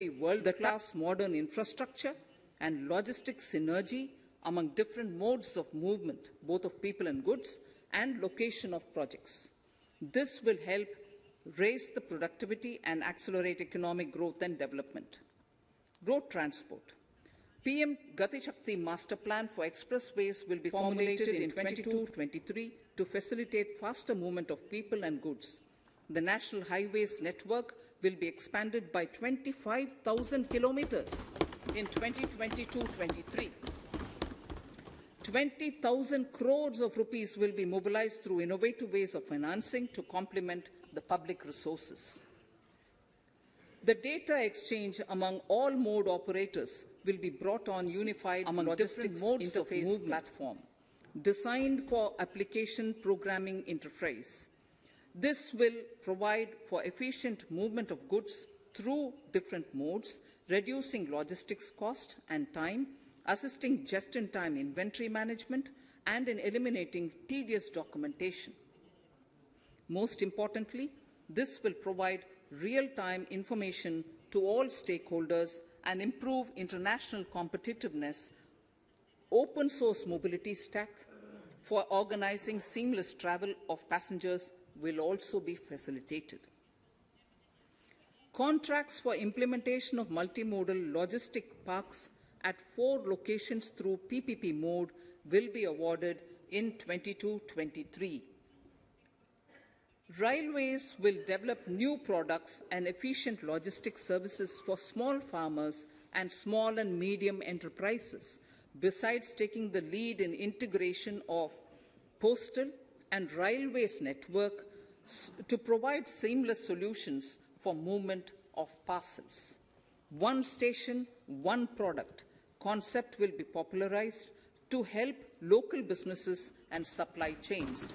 world-class modern infrastructure and logistics synergy among different modes of movement, both of people and goods, and location of projects. This will help raise the productivity and accelerate economic growth and development. Road transport. PM Gati Shakti Master Plan for expressways will be formulated in 22-23 to facilitate faster movement of people and goods. The National Highways network will be expanded by 25,000 kilometers in 2022-23. 20,000 crores of rupees will be mobilized through innovative ways of financing to complement the public resources. The data exchange among all mode operators will be brought on unified among different modes interface of platform, designed for application programming interface. This will provide for efficient movement of goods through different modes, reducing logistics cost and time, assisting just-in-time inventory management, and in eliminating tedious documentation. Most importantly, this will provide real-time information to all stakeholders and improve international competitiveness. Open source mobility stack for organizing seamless travel of passengers will also be facilitated. Contracts for implementation of multimodal logistic parks at 4 locations through PPP mode will be awarded in 22-23. Railways will develop new products and efficient logistic services for small farmers and small and medium enterprises, besides taking the lead in integration of postal and railways network to provide seamless solutions for movement of parcels. One station, one product concept will be popularized to help local businesses and supply chains.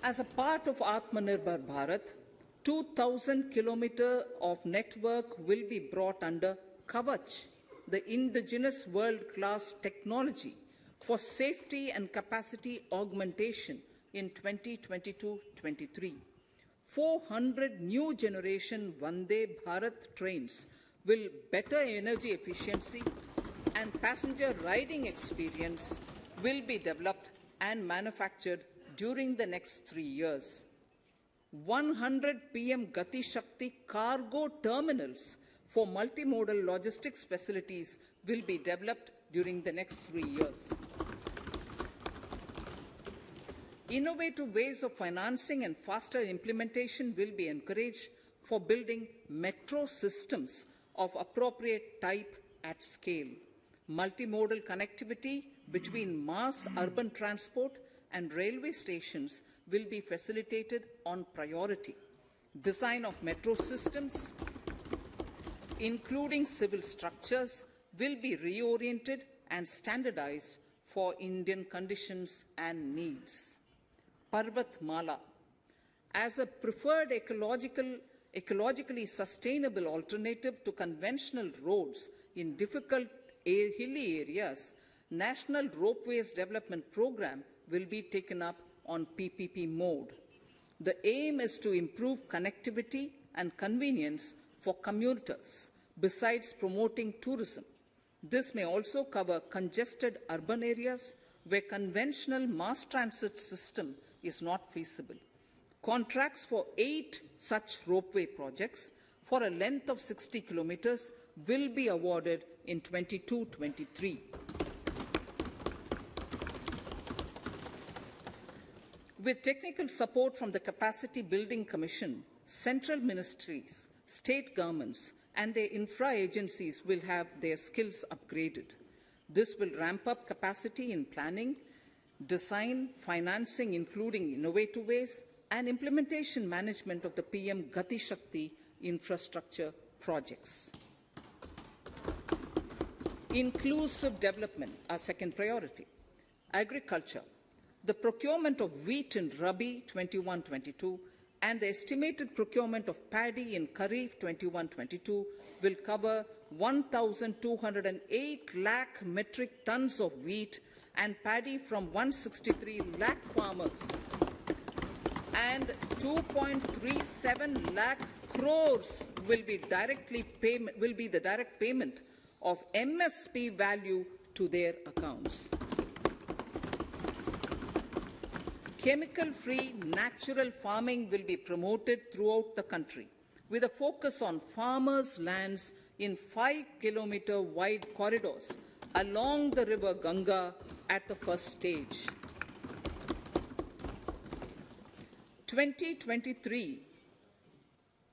As a part of Atmanirbhar Bharat, 2,000 kilometers of network will be brought under Kavach, the indigenous world-class technology for safety and capacity augmentation in 2022-23. 400 new generation Vande Bharat trains will better energy efficiency and passenger riding experience will be developed and manufactured during the next 3 years. 100 PM Gati Shakti cargo terminals for multimodal logistics facilities will be developed during the next 3 years. Innovative ways of financing and faster implementation will be encouraged for building metro systems of appropriate type at scale. Multimodal connectivity between mass urban transport and railway stations will be facilitated on priority. Design of metro systems, including civil structures, will be reoriented and standardized for Indian conditions and needs. Parvat Mala, as a preferred ecologically sustainable alternative to conventional roads in difficult hilly areas, National Ropeways Development Program will be taken up on PPP mode. The aim is to improve connectivity and convenience for commuters, besides promoting tourism. This may also cover congested urban areas where conventional mass transit system is not feasible. Contracts for 8 such ropeway projects for a length of 60 kilometers will be awarded in 22-23. With technical support from the Capacity Building Commission, central ministries, state governments, and their infra agencies will have their skills upgraded. This will ramp up capacity in planning, design, financing, including innovative ways, and implementation management of the PM Gati Shakti infrastructure projects. Inclusive development, our second priority. Agriculture. The procurement of wheat in Rabi 21-22 and the estimated procurement of paddy in Kharif 21-22 will cover 1,208 lakh metric tons of wheat and paddy from 163 lakh farmers and 2.37 lakh crores will be the direct payment of MSP value to their accounts. Chemical-free natural farming will be promoted throughout the country, with a focus on farmers' lands in 5-kilometer wide corridors along the river Ganga at the first stage. 2023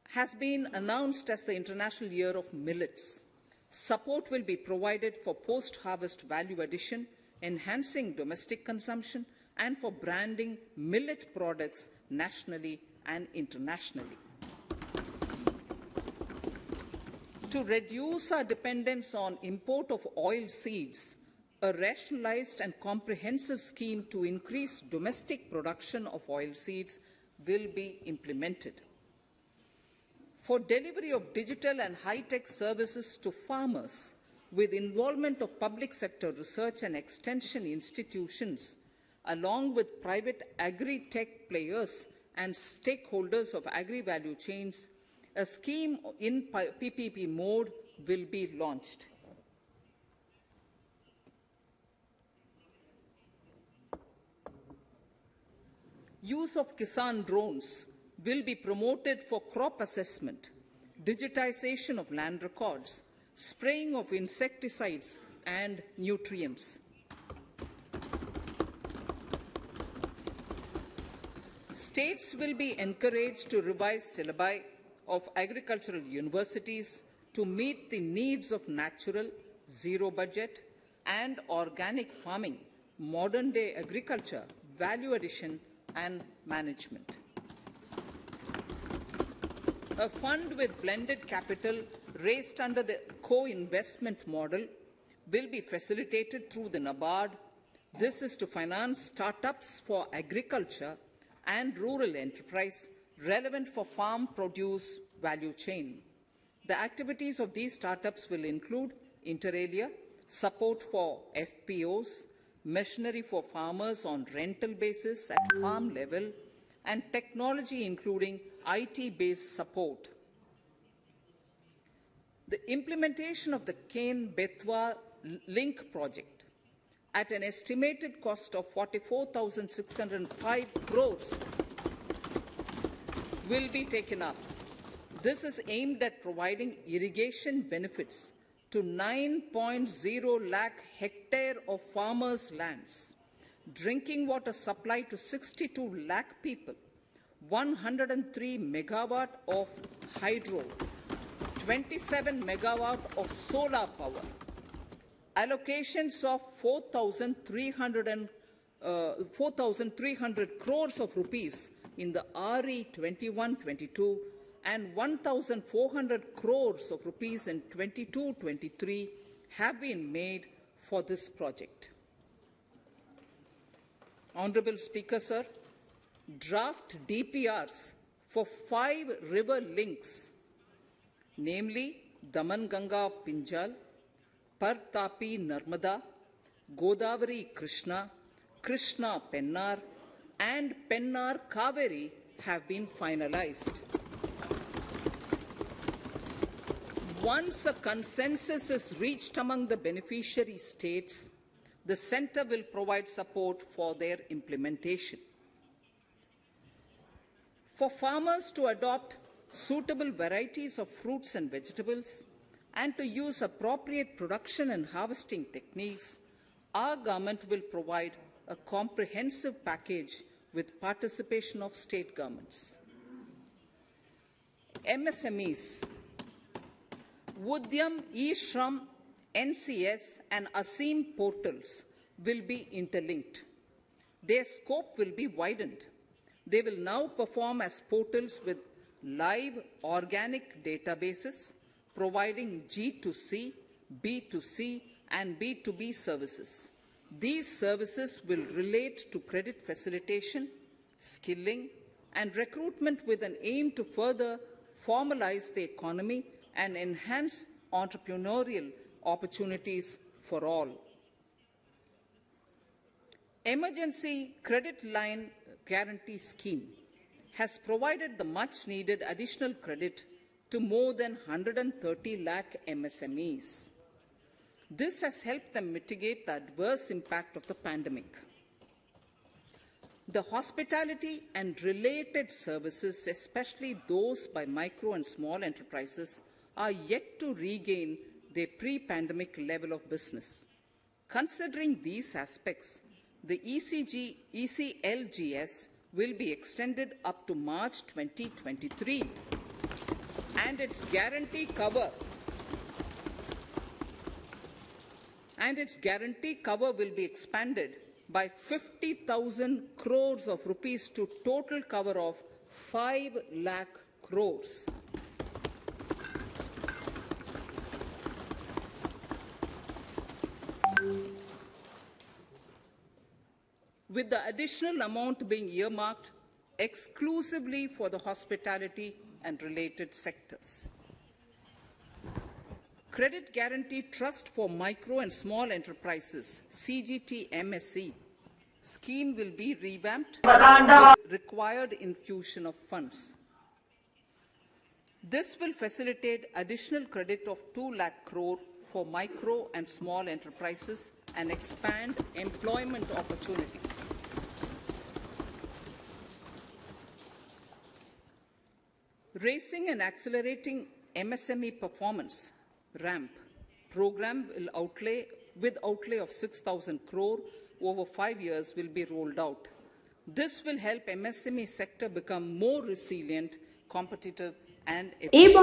has been announced as the International Year of Millets. Support will be provided for post-harvest value addition, enhancing domestic consumption, and for branding millet products nationally and internationally. To reduce our dependence on import of oil seeds, a rationalized and comprehensive scheme to increase domestic production of oil seeds will be implemented. For delivery of digital and high-tech services to farmers, with involvement of public sector research and extension institutions, along with private agri-tech players and stakeholders of agri-value chains, a scheme in PPP mode will be launched. Use of Kisan drones will be promoted for crop assessment, digitization of land records, spraying of insecticides and nutrients. States will be encouraged to revise syllabi of agricultural universities to meet the needs of natural, zero budget, and organic farming, modern-day agriculture, value addition, and management. A fund with blended capital raised under the co-investment model will be facilitated through the NABARD. This is to finance startups for agriculture and rural enterprise relevant for farm produce value chain. The activities of these startups will include, inter alia, support for FPOs, machinery for farmers on rental basis at farm level, and technology including IT-based support. The implementation of the Ken-Betwa link project at an estimated cost of 44,605 crores will be taken up. This is aimed at providing irrigation benefits to 9.0 lakh hectare of farmers' lands, drinking water supply to 62 lakh people, 103 megawatt of hydro, 27 megawatt of solar power, allocations of 4,300 crores of rupees in the RE 21-22 and 1,400 crores of rupees in 22-23 have been made for this project. Honourable Speaker, sir, draft DPRs for 5 river links, namely Daman-Ganga Pinjal, Par-Tapi Narmada, Godavari Krishna, Krishna Pennar, and Pennar Kaveri have been finalized. Once a consensus is reached among the beneficiary states, the Centre will provide support for their implementation. For farmers to adopt suitable varieties of fruits and vegetables and to use appropriate production and harvesting techniques, our government will provide a comprehensive package with participation of state governments. MSMEs, Udyam, eShram, NCS and ASEEM portals will be interlinked. Their scope will be widened. They will now perform as portals with live organic databases, providing G2C, B2C and B2B services. These services will relate to credit facilitation, skilling and recruitment with an aim to further formalize the economy and enhance entrepreneurial opportunities for all. Emergency Credit Line Guarantee Scheme has provided the much-needed additional credit to more than 130 lakh MSMEs. This has helped them mitigate the adverse impact of the pandemic. The hospitality and related services, especially those by micro and small enterprises, are yet to regain their pre-pandemic level of business. Considering these aspects, the ECLGS will be extended up to March 2023, and its guarantee cover will be expanded by 50,000 crores of rupees to total cover of 5 lakh crores. With the additional amount being earmarked exclusively for the hospitality and related sectors. Credit Guarantee Trust for Micro and Small Enterprises, CGT-MSE, scheme will be revamped with required infusion of funds. This will facilitate additional credit of 2 lakh crore for micro and small enterprises and expand employment opportunities. Raising and accelerating MSME performance RAMP program with outlay of 6,000 crore over 5 years will be rolled out. This will help MSME sector become more resilient, competitive and efficient.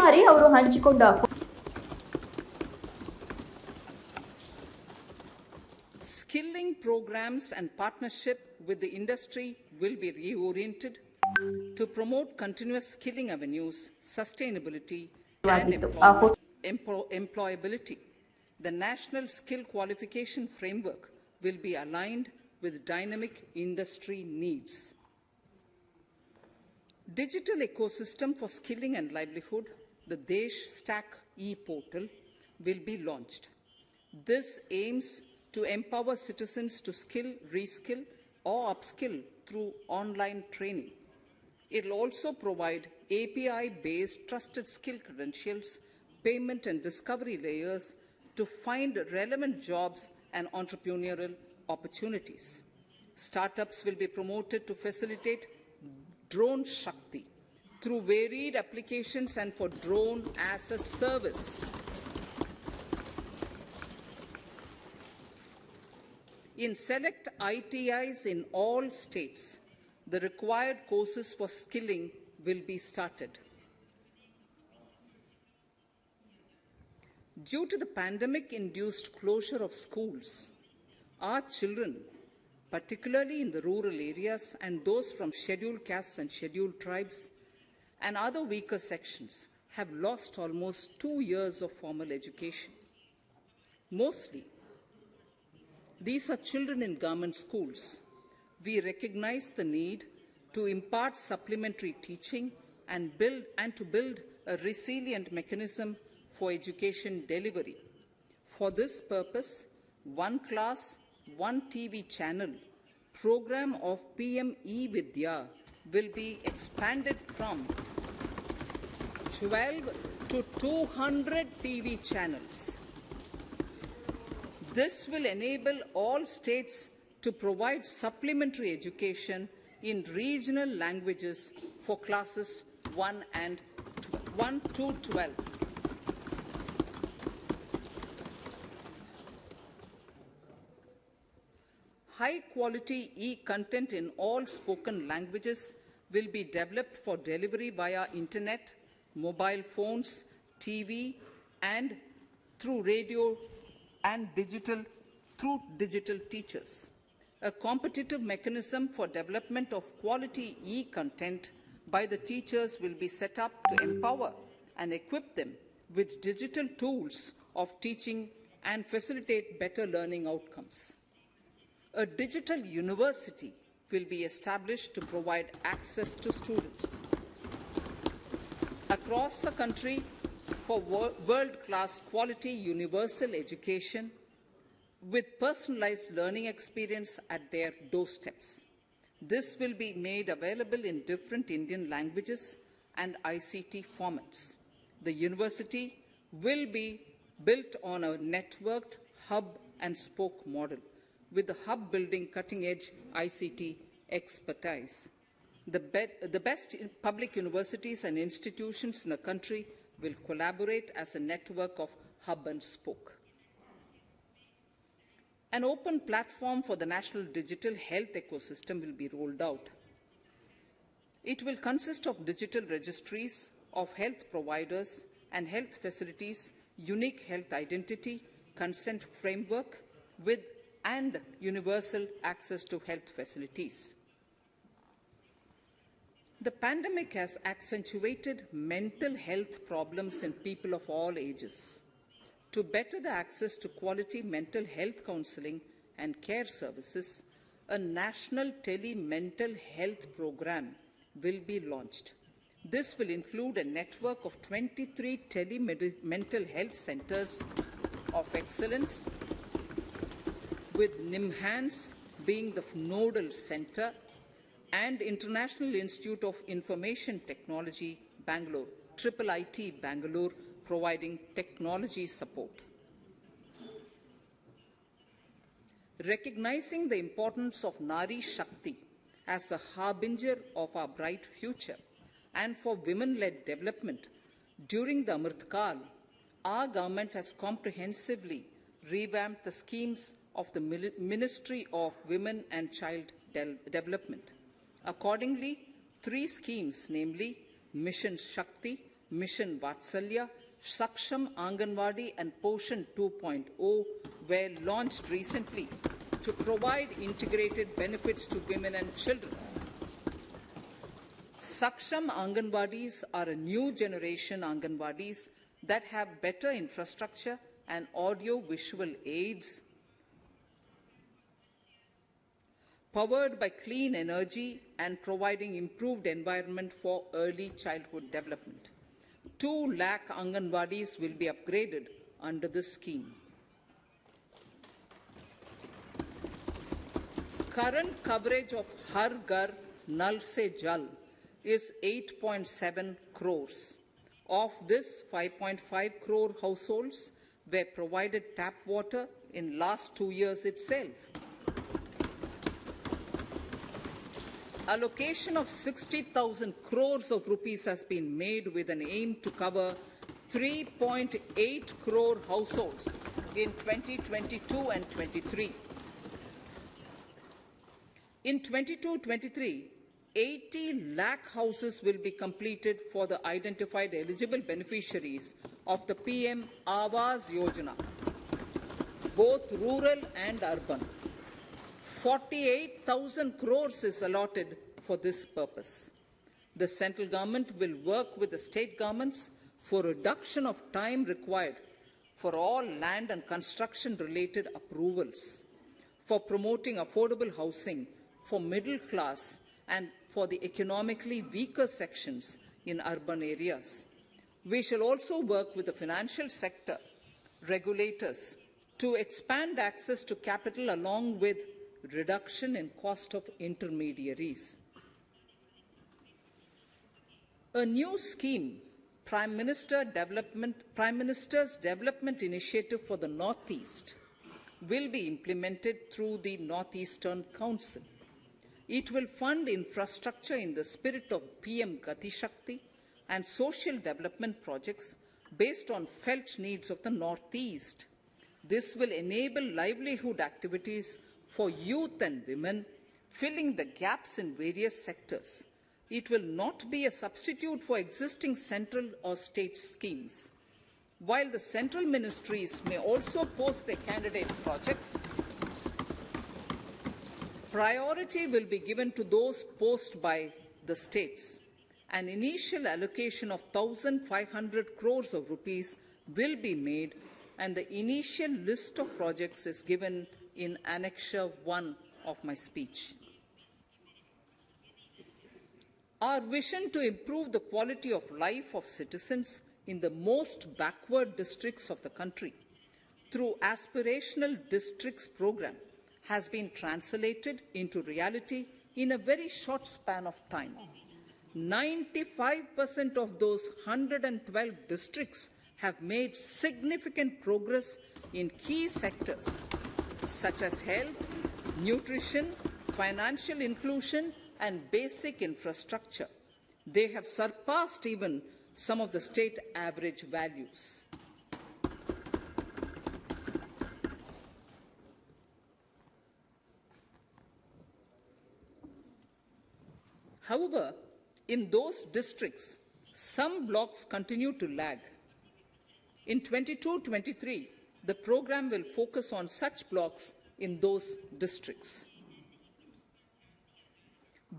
Skilling programs and partnership with the industry will be reoriented to promote continuous skilling avenues, sustainability and employability. The National Skill Qualification Framework will be aligned with dynamic industry needs. Digital ecosystem for skilling and livelihood, the Desh Stack e-portal, will be launched. This aims to empower citizens to skill, reskill or upskill through online training. It will also provide API-based trusted skill credentials, payment and discovery layers to find relevant jobs and entrepreneurial opportunities. Startups will be promoted to facilitate Drone Shakti through varied applications and for drone as a service. In select ITIs in all states, the required courses for skilling will be started. Due to the pandemic-induced closure of schools, our children, particularly in the rural areas and those from scheduled castes and scheduled tribes and other weaker sections, have lost almost 2 years of formal education. Mostly, these are children in government schools. We recognize the need to impart supplementary teaching and to build a resilient mechanism for education delivery. For this purpose, One Class, One TV channel program of PM E-Vidya will be expanded from 12 to 200 TV channels. This will enable all states to provide supplementary education in regional languages for classes 1 to 12. High-quality e-content in all spoken languages will be developed for delivery via internet, mobile phones, TV, and through radio and through digital teachers. A competitive mechanism for development of quality e-content by the teachers will be set up to empower and equip them with digital tools of teaching and facilitate better learning outcomes. A digital university will be established to provide access to students across the country for world-class quality universal education with personalized learning experience at their doorsteps. This will be made available in different Indian languages and ICT formats. The university will be built on a networked hub and spoke model, with the hub building cutting-edge ICT expertise. The best public universities and institutions in the country will collaborate as a network of hub and spoke. An open platform for the national digital health ecosystem will be rolled out. It will consist of digital registries of health providers and health facilities, unique health identity, consent framework, and universal access to health facilities. The pandemic has accentuated mental health problems in people of all ages. To better the access to quality mental health counselling and care services, a national tele-mental health program will be launched. This will include a network of 23 tele-mental health centres of excellence, with NIMHANS being the nodal centre, and International Institute of Information Technology, Bangalore, IIIT Bangalore, providing technology support. Recognizing the importance of Nari Shakti as the harbinger of our bright future and for women-led development, during the Amritkal, our government has comprehensively revamped the schemes of the Ministry of Women and Child Development. Accordingly, 3 schemes, namely Mission Shakti, Mission Vatsalya, Saksham Anganwadi and Poshan 2.0 were launched recently to provide integrated benefits to women and children. Saksham Anganwadis are a new generation Anganwadis that have better infrastructure and audio-visual aids, powered by clean energy and providing improved environment for early childhood development. 2 lakh Anganwadis will be upgraded under this scheme. Current coverage of Har Ghar Nal Se Jal is 8.7 crores. Of this, 5.5 crore households were provided tap water in last 2 years itself. Allocation of 60,000 crores of rupees has been made with an aim to cover 3.8 crore households in 2022 and 23. In 22-23, 80 lakh houses will be completed for the identified eligible beneficiaries of the PM Awas Yojana, both rural and urban. 48,000 crores is allotted for this purpose. The central government will work with the state governments for reduction of time required for all land and construction-related approvals, for promoting affordable housing for middle class and for the economically weaker sections in urban areas. We shall also work with the financial sector, regulators, to expand access to capital along with reduction in cost of intermediaries. A new scheme, Prime Minister's Development Initiative for the Northeast, will be implemented through the Northeastern Council. It will fund infrastructure in the spirit of PM Gati Shakti and social development projects based on felt needs of the Northeast. This will enable livelihood activities for youth and women, filling the gaps in various sectors. It will not be a substitute for existing central or state schemes. While the central ministries may also post their candidate projects, priority will be given to those posted by the states. An initial allocation of 1,500 crores of rupees will be made, and the initial list of projects is given in Annexure 1 of my speech. Our vision to improve the quality of life of citizens in the most backward districts of the country through Aspirational Districts program has been translated into reality in a very short span of time. 95% of those 112 districts have made significant progress in key sectors such as health, nutrition, financial inclusion, and basic infrastructure. They have surpassed even some of the state average values. However, in those districts, some blocks continue to lag. In 22-23, the program will focus on such blocks in those districts.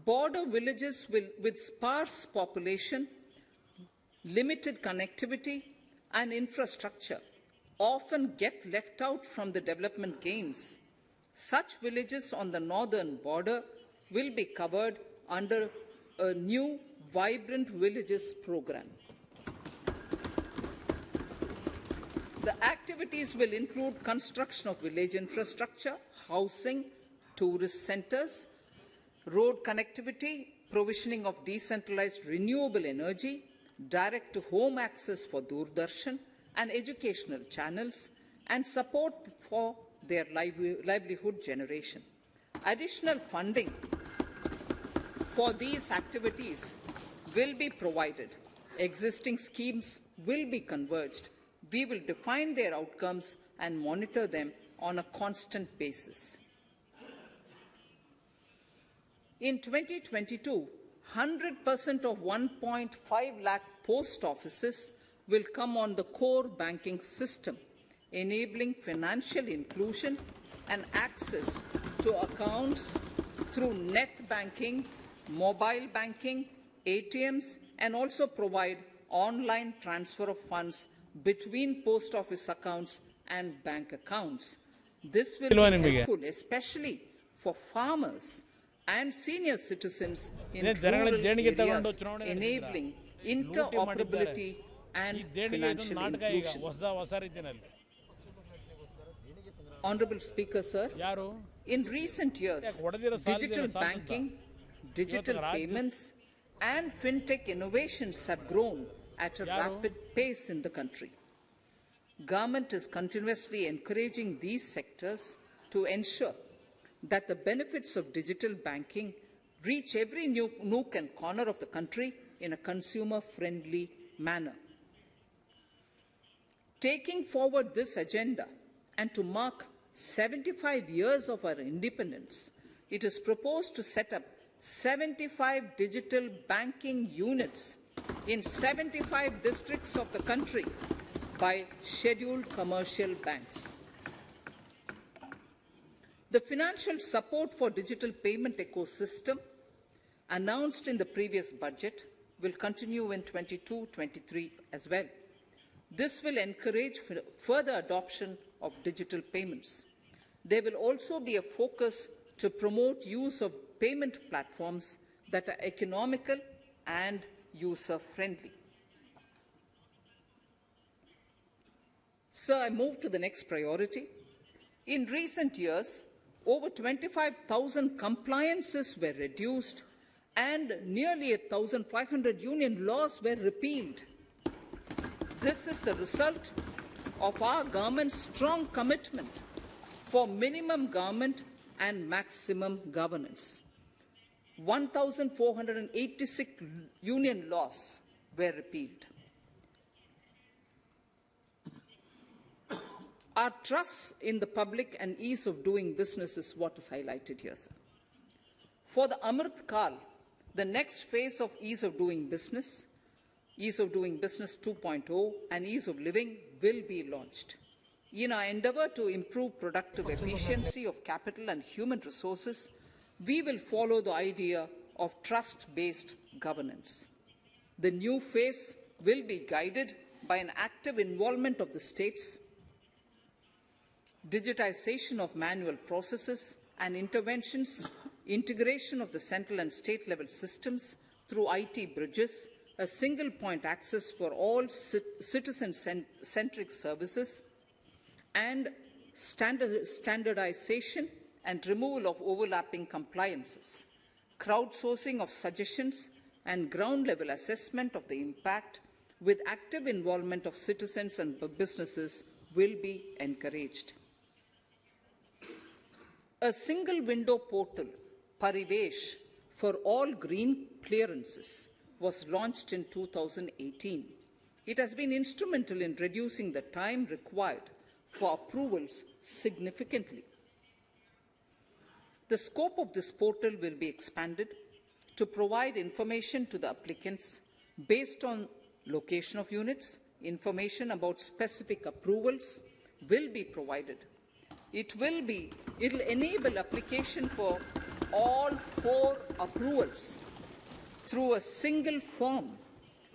Border villages with sparse population, limited connectivity, and infrastructure often get left out from the development gains. Such villages on the northern border will be covered under a new Vibrant Villages program. The activities will include construction of village infrastructure, housing, tourist centers, road connectivity, provisioning of decentralized renewable energy, direct-to-home access for Doordarshan and educational channels, and support for their livelihood generation. Additional funding for these activities will be provided. Existing schemes will be converged. We will define their outcomes and monitor them on a constant basis. In 2022, 100% of 1.5 lakh post offices will come on the core banking system, enabling financial inclusion and access to accounts through net banking, mobile banking, ATMs, and also provide online transfer of funds between post office accounts and bank accounts. This will be helpful, especially for farmers and senior citizens in rural areas, enabling interoperability and financial inclusion. Honourable Speaker, sir, in recent years, digital banking, digital payments, and fintech innovations have grown at a rapid pace in the country. Government is continuously encouraging these sectors to ensure that the benefits of digital banking reach every nook and corner of the country in a consumer-friendly manner. Taking forward this agenda and to mark 75 years of our independence, it is proposed to set up 75 digital banking units in 75 districts of the country by scheduled commercial banks. The financial support for digital payment ecosystem announced in the previous budget will continue in 22-23 as well. This will encourage further adoption of digital payments. There will also be a focus to promote use of payment platforms that are economical and user-friendly. Sir, I move to the next priority. In recent years, over 25,000 compliances were reduced and nearly 1,500 union laws were repealed. This is the result of our government's strong commitment for minimum government and maximum governance. 1,486 union laws were repealed. Our trust in the public and ease of doing business is what is highlighted here, sir. For the Amrit Kal, the next phase of ease of doing business 2.0 and ease of living will be launched. In our endeavour to improve productive efficiency of capital and human resources, we will follow the idea of trust-based governance. The new phase will be guided by an active involvement of the states, digitization of manual processes and interventions, integration of the central and state level systems through IT bridges, a single point access for all citizen-centric services, and standardization and removal of overlapping compliances, crowdsourcing of suggestions and ground-level assessment of the impact with active involvement of citizens and businesses will be encouraged. A single window portal, Parivesh, for all green clearances was launched in 2018. It has been instrumental in reducing the time required for approvals significantly. The scope of this portal will be expanded to provide information to the applicants based on location of units. Information about specific approvals will be provided. It will enable application for all 4 approvals through a single form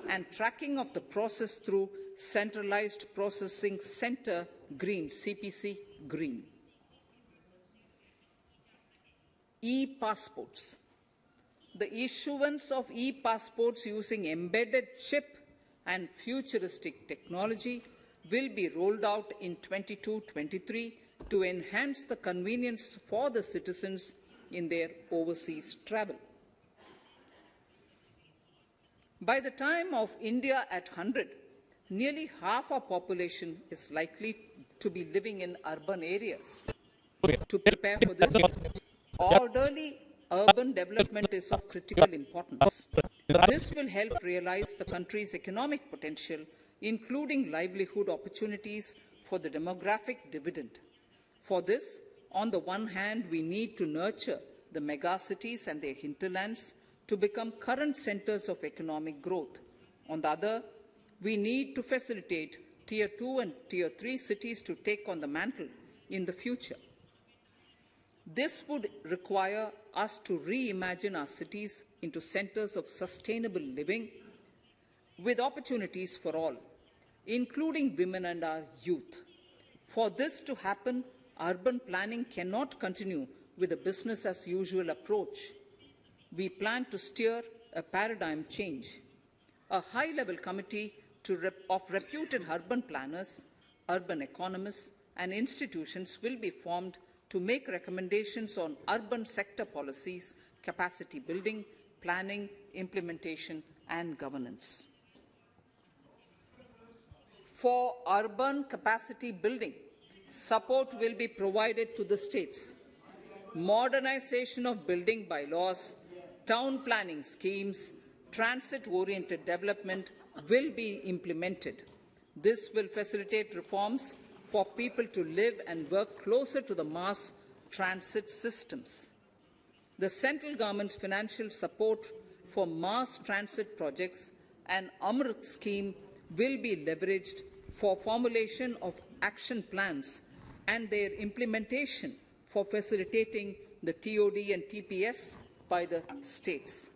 and tracking of the process through Centralized Processing Center Green, CPC Green. E-passports. The issuance of e-passports using embedded chip and futuristic technology will be rolled out in 22-23 to enhance the convenience for the citizens in their overseas travel. By the time of India at 100, nearly half our population is likely to be living in urban areas. To prepare for this, orderly urban development is of critical importance. This will help realize the country's economic potential, including livelihood opportunities for the demographic dividend. For this, on the one hand, we need to nurture the megacities and their hinterlands to become current centers of economic growth. On the other, we need to facilitate Tier 2 and Tier 3 cities to take on the mantle in the future. This would require us to reimagine our cities into centers of sustainable living with opportunities for all, including women and our youth. For this to happen, urban planning cannot continue with a business-as-usual approach. We plan to steer a paradigm change. A high-level committee of reputed urban planners, urban economists, and institutions will be formed to make recommendations on urban sector policies, capacity building, planning, implementation, and governance. For urban capacity building, support will be provided to the states. Modernization of building bylaws, town planning schemes, transit-oriented development will be implemented. This will facilitate reforms for people to live and work closer to the mass transit systems. The central government's financial support for mass transit projects and Amrit scheme will be leveraged for formulation of action plans and their implementation for facilitating the TOD and TPS by the states.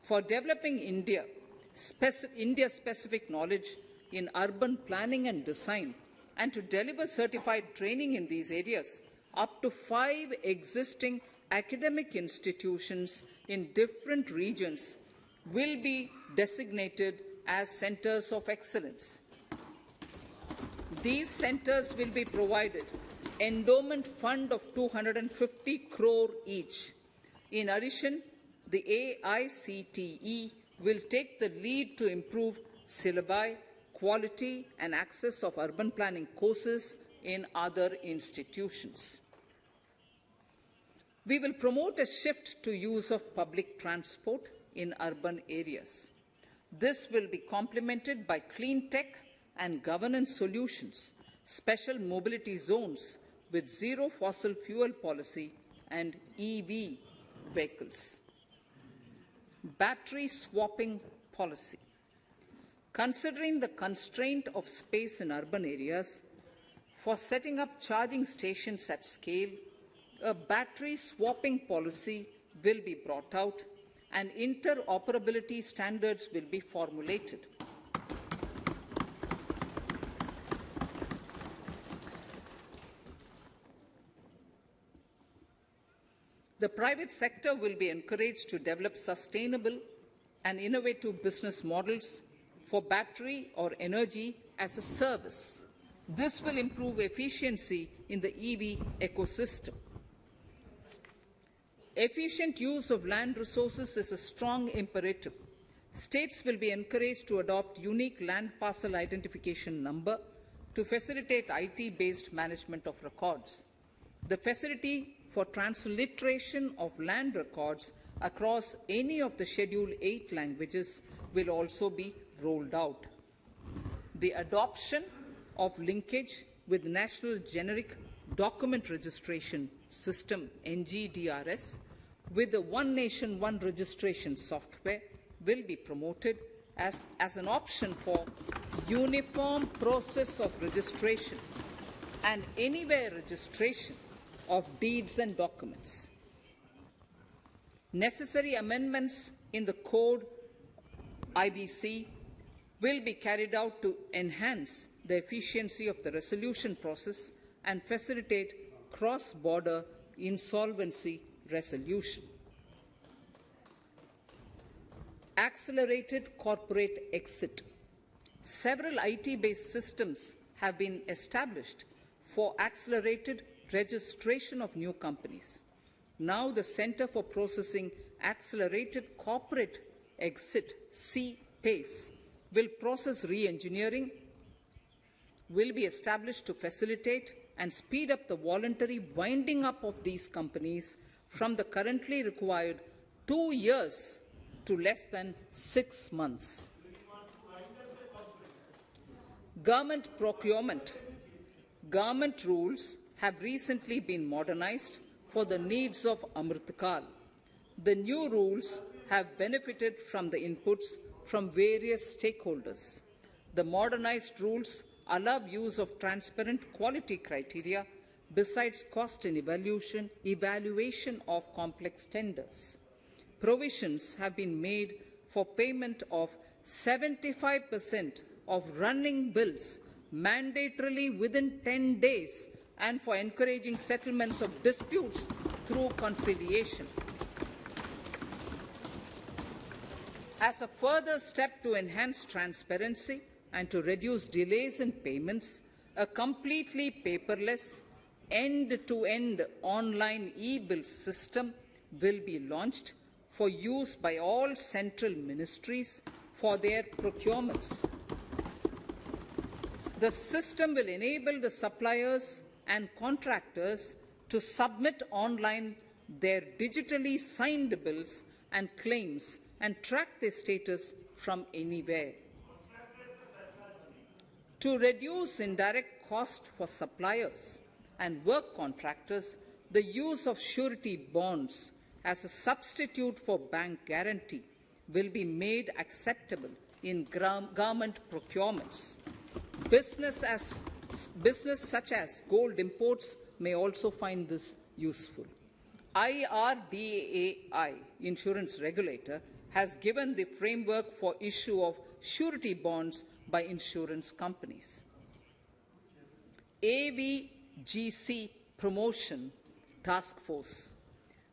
For developing India-specific knowledge in urban planning and design, and to deliver certified training in these areas, up to 5 existing academic institutions in different regions will be designated as centers of excellence. These centers will be provided endowment fund of 250 crore each. In addition, the AICTE will take the lead to improve syllabi, quality and access of urban planning courses in other institutions. We will promote a shift to use of public transport in urban areas. This will be complemented by clean tech and governance solutions, special mobility zones with zero fossil fuel policy and EV vehicles. Battery swapping policy. Considering the constraint of space in urban areas, for setting up charging stations at scale, a battery swapping policy will be brought out and interoperability standards will be formulated. The private sector will be encouraged to develop sustainable and innovative business models for battery or energy as a service. This will improve efficiency in the EV ecosystem. Efficient use of land resources is a strong imperative. States will be encouraged to adopt unique land parcel identification number to facilitate IT-based management of records. The facility for transliteration of land records across any of the Schedule 8 languages will also be rolled out. The adoption of linkage with National Generic Document Registration System, NGDRS, with the One Nation, One Registration software will be promoted as an option for uniform process of registration and anywhere registration of deeds and documents. Necessary amendments in the code IBC will be carried out to enhance the efficiency of the resolution process and facilitate cross-border insolvency resolution. Accelerated corporate exit. Several IT-based systems have been established for accelerated registration of new companies. Now the Center for Processing Accelerated Corporate Exit, CPACE, will process re-engineering, will be established to facilitate and speed up the voluntary winding up of these companies from the currently required 2 years to less than 6 months. Government procurement. Government rules have recently been modernized for the needs of Amritkal. The new rules have benefited from the inputs from various stakeholders. The modernized rules allow use of transparent quality criteria besides cost and evaluation of complex tenders. Provisions have been made for payment of 75% of running bills mandatorily within 10 days and for encouraging settlements of disputes through conciliation. As a further step to enhance transparency and to reduce delays in payments, a completely paperless, end-to-end online e-bill system will be launched for use by all central ministries for their procurements. The system will enable the suppliers and contractors to submit online their digitally signed bills and claims and track their status from anywhere. To reduce indirect cost for suppliers and work contractors, the use of surety bonds as a substitute for bank guarantee will be made acceptable in government procurements. Business such as gold imports may also find this useful. IRDAI, insurance regulator, has given the framework for issue of surety bonds by insurance companies. AVGC Promotion Task Force.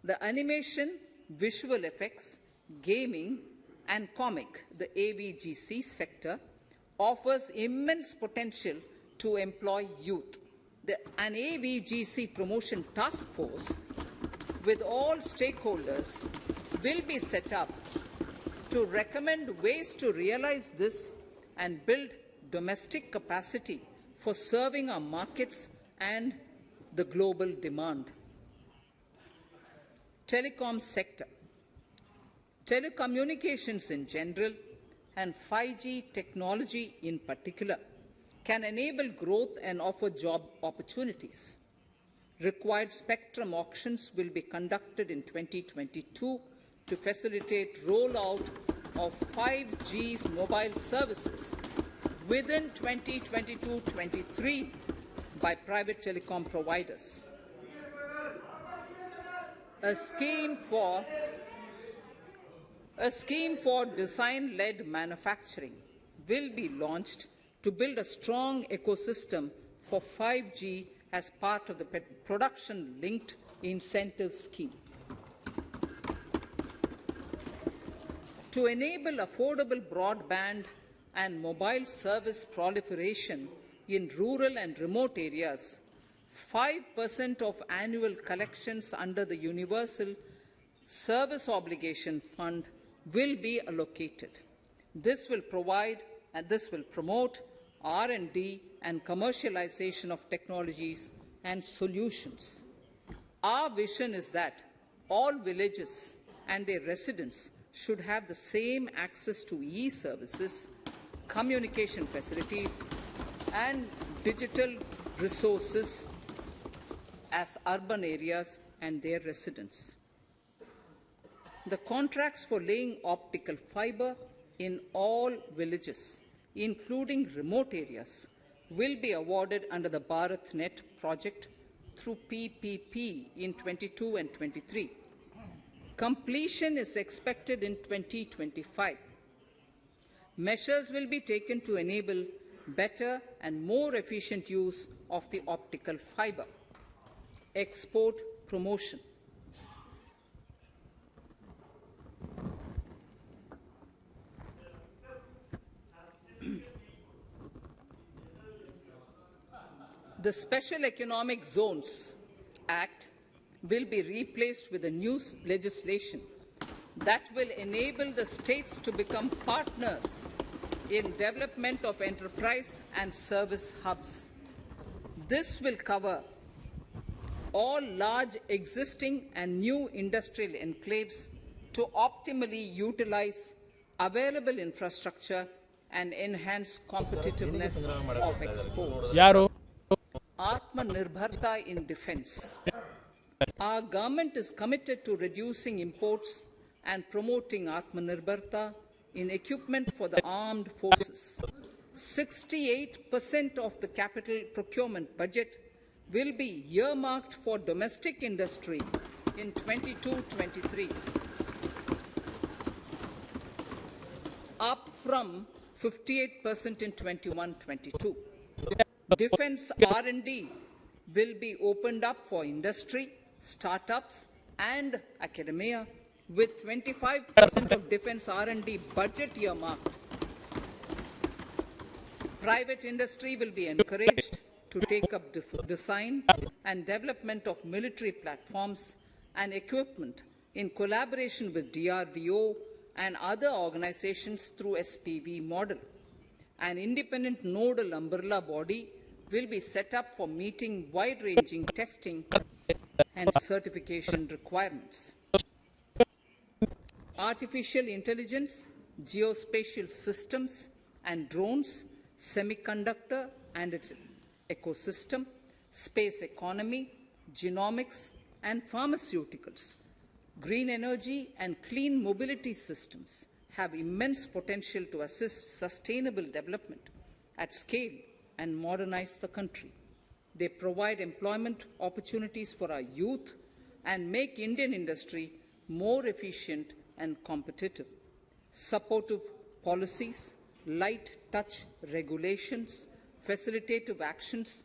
The animation, visual effects, gaming and comic, the AVGC sector, offers immense potential to employ youth. An AVGC Promotion Task Force with all stakeholders will be set up to recommend ways to realize this and build domestic capacity for serving our markets and the global demand. Telecom sector. Telecommunications in general and 5G technology in particular can enable growth and offer job opportunities. Required spectrum auctions will be conducted in 2022 to facilitate rollout of 5G's mobile services within 2022-23 by private telecom providers. A scheme for design-led manufacturing will be launched to build a strong ecosystem for 5G as part of the production-linked incentive scheme. To enable affordable broadband and mobile service proliferation in rural and remote areas, 5% of annual collections under the Universal Service Obligation Fund will be allocated. This will promote R&D and commercialization of technologies and solutions. Our vision is that all villages and their residents should have the same access to e-services, communication facilities, and digital resources as urban areas and their residents. The contracts for laying optical fiber in all villages, including remote areas, will be awarded under the BharatNet project through PPP in 22 and 23. Completion is expected in 2025. Measures will be taken to enable better and more efficient use of the optical fiber. Export promotion. The Special Economic Zones Act will be replaced with a new legislation that will enable the states to become partners in development of enterprise and service hubs. This will cover all large existing and new industrial enclaves to optimally utilize available infrastructure and enhance competitiveness of exports. Atmanirbharta in defense. Our government is committed to reducing imports and promoting Atmanirbharta in equipment for the armed forces. 68% of the capital procurement budget will be earmarked for domestic industry in 22-23, up from 58% in 21-22. Defense R&D will be opened up for industry, startups, and academia, with 25% of defense R&D budget earmarked. Private industry will be encouraged to take up design and development of military platforms and equipment in collaboration with DRDO and other organizations through SPV model. An independent nodal umbrella body will be set up for meeting wide-ranging testing and certification requirements. Artificial intelligence, geospatial systems and drones, semiconductor and its ecosystem, space economy, genomics and pharmaceuticals, green energy and clean mobility systems have immense potential to assist sustainable development at scale and modernize the country. They provide employment opportunities for our youth and make Indian industry more efficient and competitive. Supportive policies, light touch regulations, facilitative actions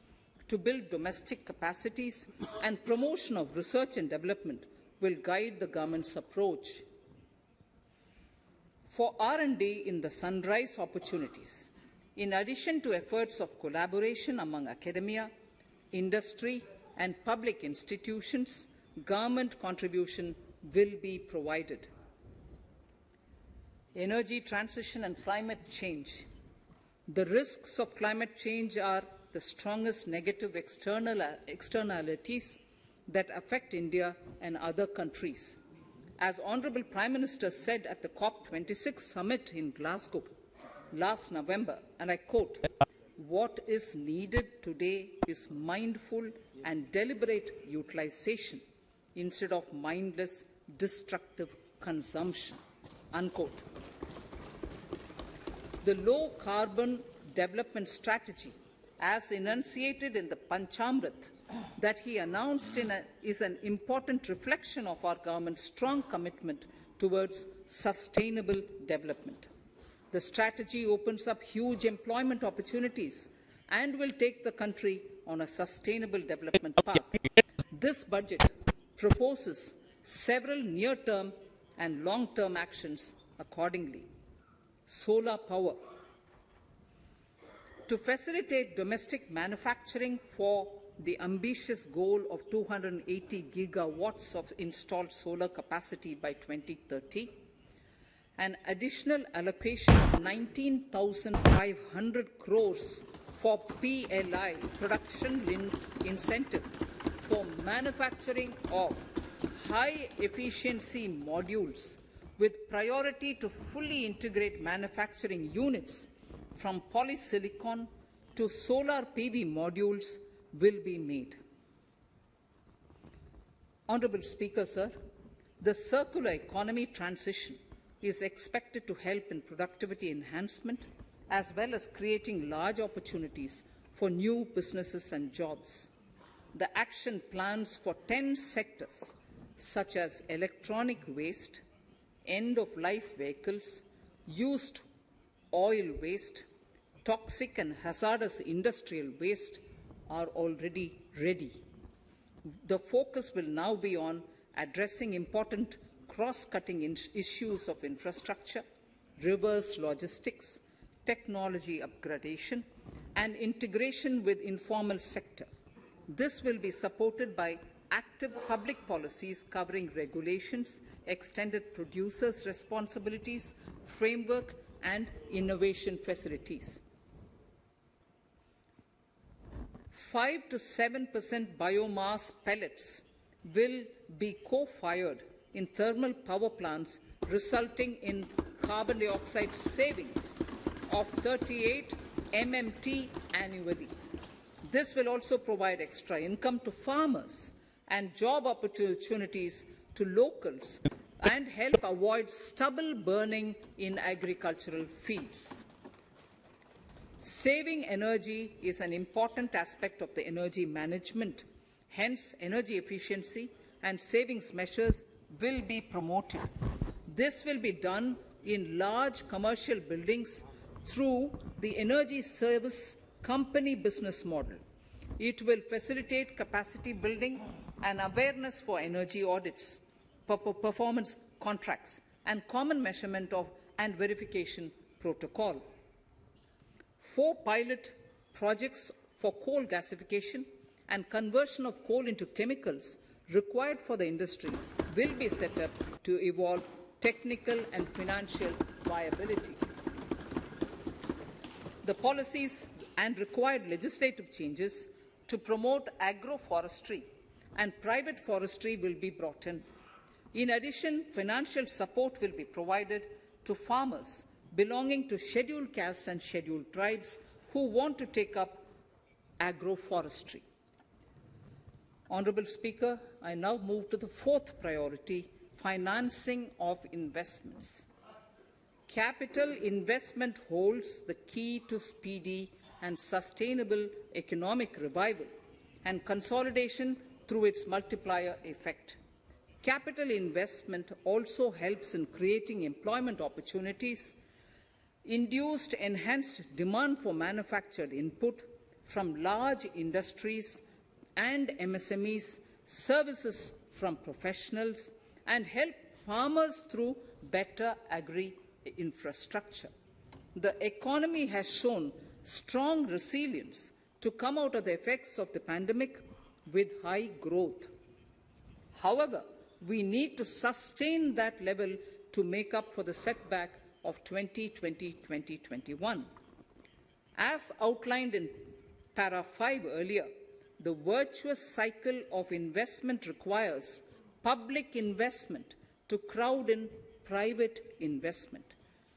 to build domestic capacities and promotion of research and development will guide the government's approach. For R&D in the sunrise opportunities, in addition to efforts of collaboration among academia, industry and public institutions, government contribution will be provided. Energy transition and climate change. The risks of climate change are the strongest negative externalities that affect India and other countries. As Honourable Prime Minister said at the COP26 summit in Glasgow last November, and I quote, "What is needed today is mindful and deliberate utilization instead of mindless, destructive consumption," unquote. The low-carbon development strategy, as enunciated in the Panchamrit that he announced is an important reflection of our government's strong commitment towards sustainable development. The strategy opens up huge employment opportunities and will take the country on a sustainable development path. This budget proposes several near-term and long-term actions accordingly. Solar power. To facilitate domestic manufacturing for the ambitious goal of 280 gigawatts of installed solar capacity by 2030, an additional allocation of 19,500 crores for PLI, production-linked incentive, for manufacturing of high-efficiency modules with priority to fully integrate manufacturing units from polysilicon to solar PV modules will be made. Honourable Speaker, sir, the circular economy transition is expected to help in productivity enhancement as well as creating large opportunities for new businesses and jobs. The action plans for 10 sectors such as electronic waste, end-of-life vehicles, used oil waste, toxic and hazardous industrial waste are already ready. The focus will now be on addressing important cross-cutting issues of infrastructure, reverse logistics, technology upgradation, and integration with informal sector. This will be supported by active public policies covering regulations, extended producers' responsibilities, framework, and innovation facilities. 5 to 7% biomass pellets will be co-fired in thermal power plants, resulting in carbon dioxide savings of 38 MMT annually. This will also provide extra income to farmers and job opportunities to locals and help avoid stubble burning in agricultural fields. Saving energy is an important aspect of the energy management. Hence, energy efficiency and savings measures will be promoted. This will be done in large commercial buildings through the energy service company business model. It will facilitate capacity building and awareness for energy audits, performance contracts, and common measurement of and verification protocol. 4 pilot projects for coal gasification and conversion of coal into chemicals required for the industry will be set up to evolve technical and financial viability. The policies and required legislative changes to promote agroforestry and private forestry will be brought in. In addition, financial support will be provided to farmers belonging to scheduled castes and scheduled tribes who want to take up agroforestry. Honourable Speaker, I now move to the 4th priority, financing of investments. Capital investment holds the key to speedy and sustainable economic revival and consolidation through its multiplier effect. Capital investment also helps in creating employment opportunities, induced enhanced demand for manufactured input from large industries and MSMEs, services from professionals, and help farmers through better agri-infrastructure. The economy has shown strong resilience to come out of the effects of the pandemic with high growth. However, we need to sustain that level to make up for the setback of 2020-2021. As outlined in para 5 earlier, the virtuous cycle of investment requires public investment to crowd in private investment.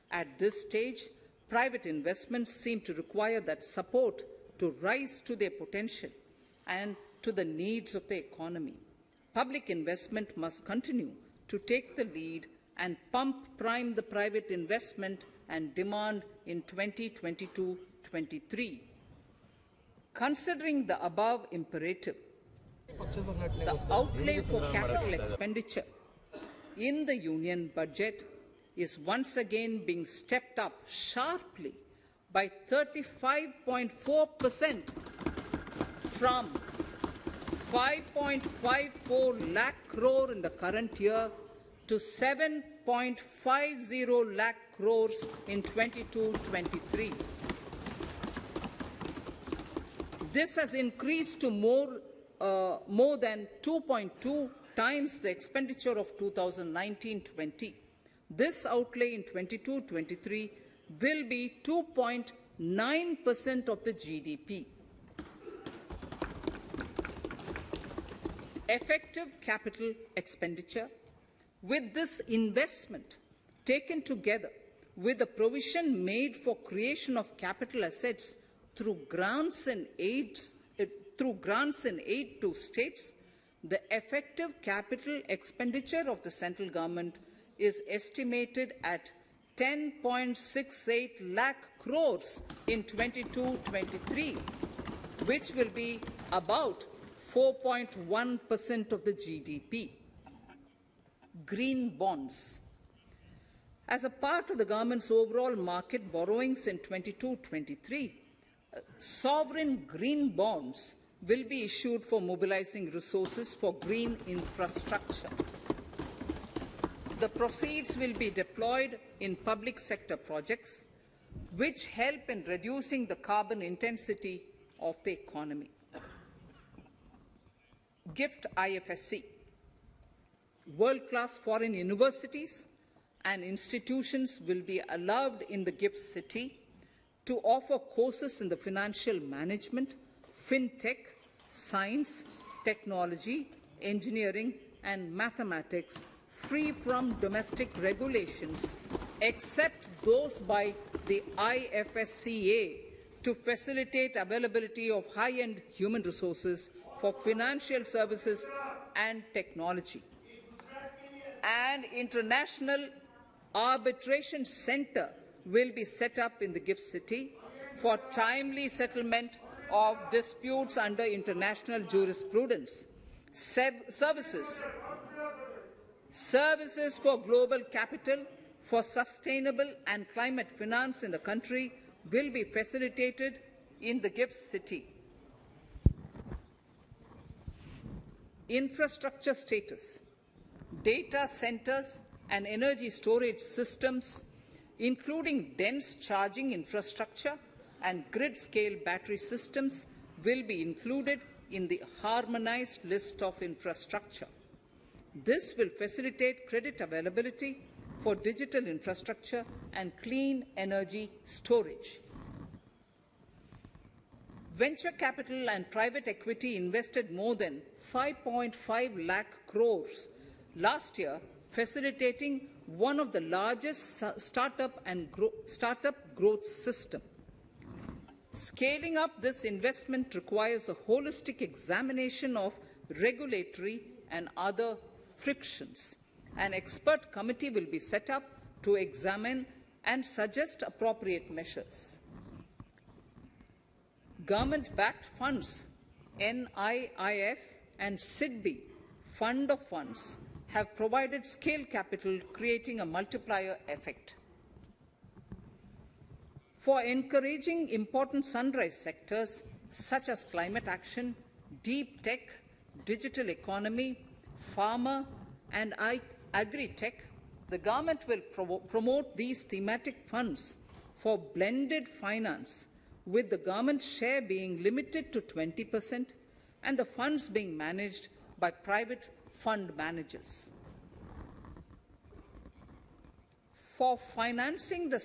At this stage, private investments seem to require that support to rise to their potential and to the needs of the economy. Public investment must continue to take the lead and prime the private investment and demand in 2022-23. Considering the above imperative, the outlay for capital expenditure in the union budget is once again being stepped up sharply by 35.4% from 5.54 lakh crore in the current year to 7.50 lakh crores in 22-23. This has increased to more than 2.2 times the expenditure of 2019-20, This outlay in 22-23 will be 2.9% of the GDP. Effective capital expenditure. With this investment taken together with the provision made for creation of capital assets through grants and aid to states, the effective capital expenditure of the central government is estimated at 10.68 lakh crores in 22-23, which will be about 4.1% of the GDP. Green bonds. As a part of the government's overall market borrowings in 22-23, sovereign green bonds will be issued for mobilizing resources for green infrastructure. The proceeds will be deployed in public sector projects, which help in reducing the carbon intensity of the economy. GIFT IFSC. World-class foreign universities and institutions will be allowed in the GIFT city to offer courses in the financial management, fintech, science, technology, engineering, and mathematics free from domestic regulations, except those by the IFSCA, to facilitate availability of high-end human resources for financial services and technology. An international arbitration center will be set up in the GIFT city for timely settlement of disputes under international jurisprudence. Services for global capital, for sustainable and climate finance in the country will be facilitated in the GIFT city. Infrastructure status. Data centers and energy storage systems, including dense charging infrastructure and grid-scale battery systems, will be included in the harmonized list of infrastructure. This will facilitate credit availability for digital infrastructure and clean energy storage. Venture capital and private equity invested more than 5.5 lakh crores last year, facilitating one of the largest startup growth system. Scaling up this investment requires a holistic examination of regulatory and other frictions. An expert committee will be set up to examine and suggest appropriate measures. Government-backed funds, NIIF and SIDBI, Fund of Funds, have provided scale capital, creating a multiplier effect. For encouraging important sunrise sectors such as climate action, deep tech, digital economy, pharma, and agri-tech, the government will promote these thematic funds for blended finance, with the government share being limited to 20% and the funds being managed by private fund managers. For financing the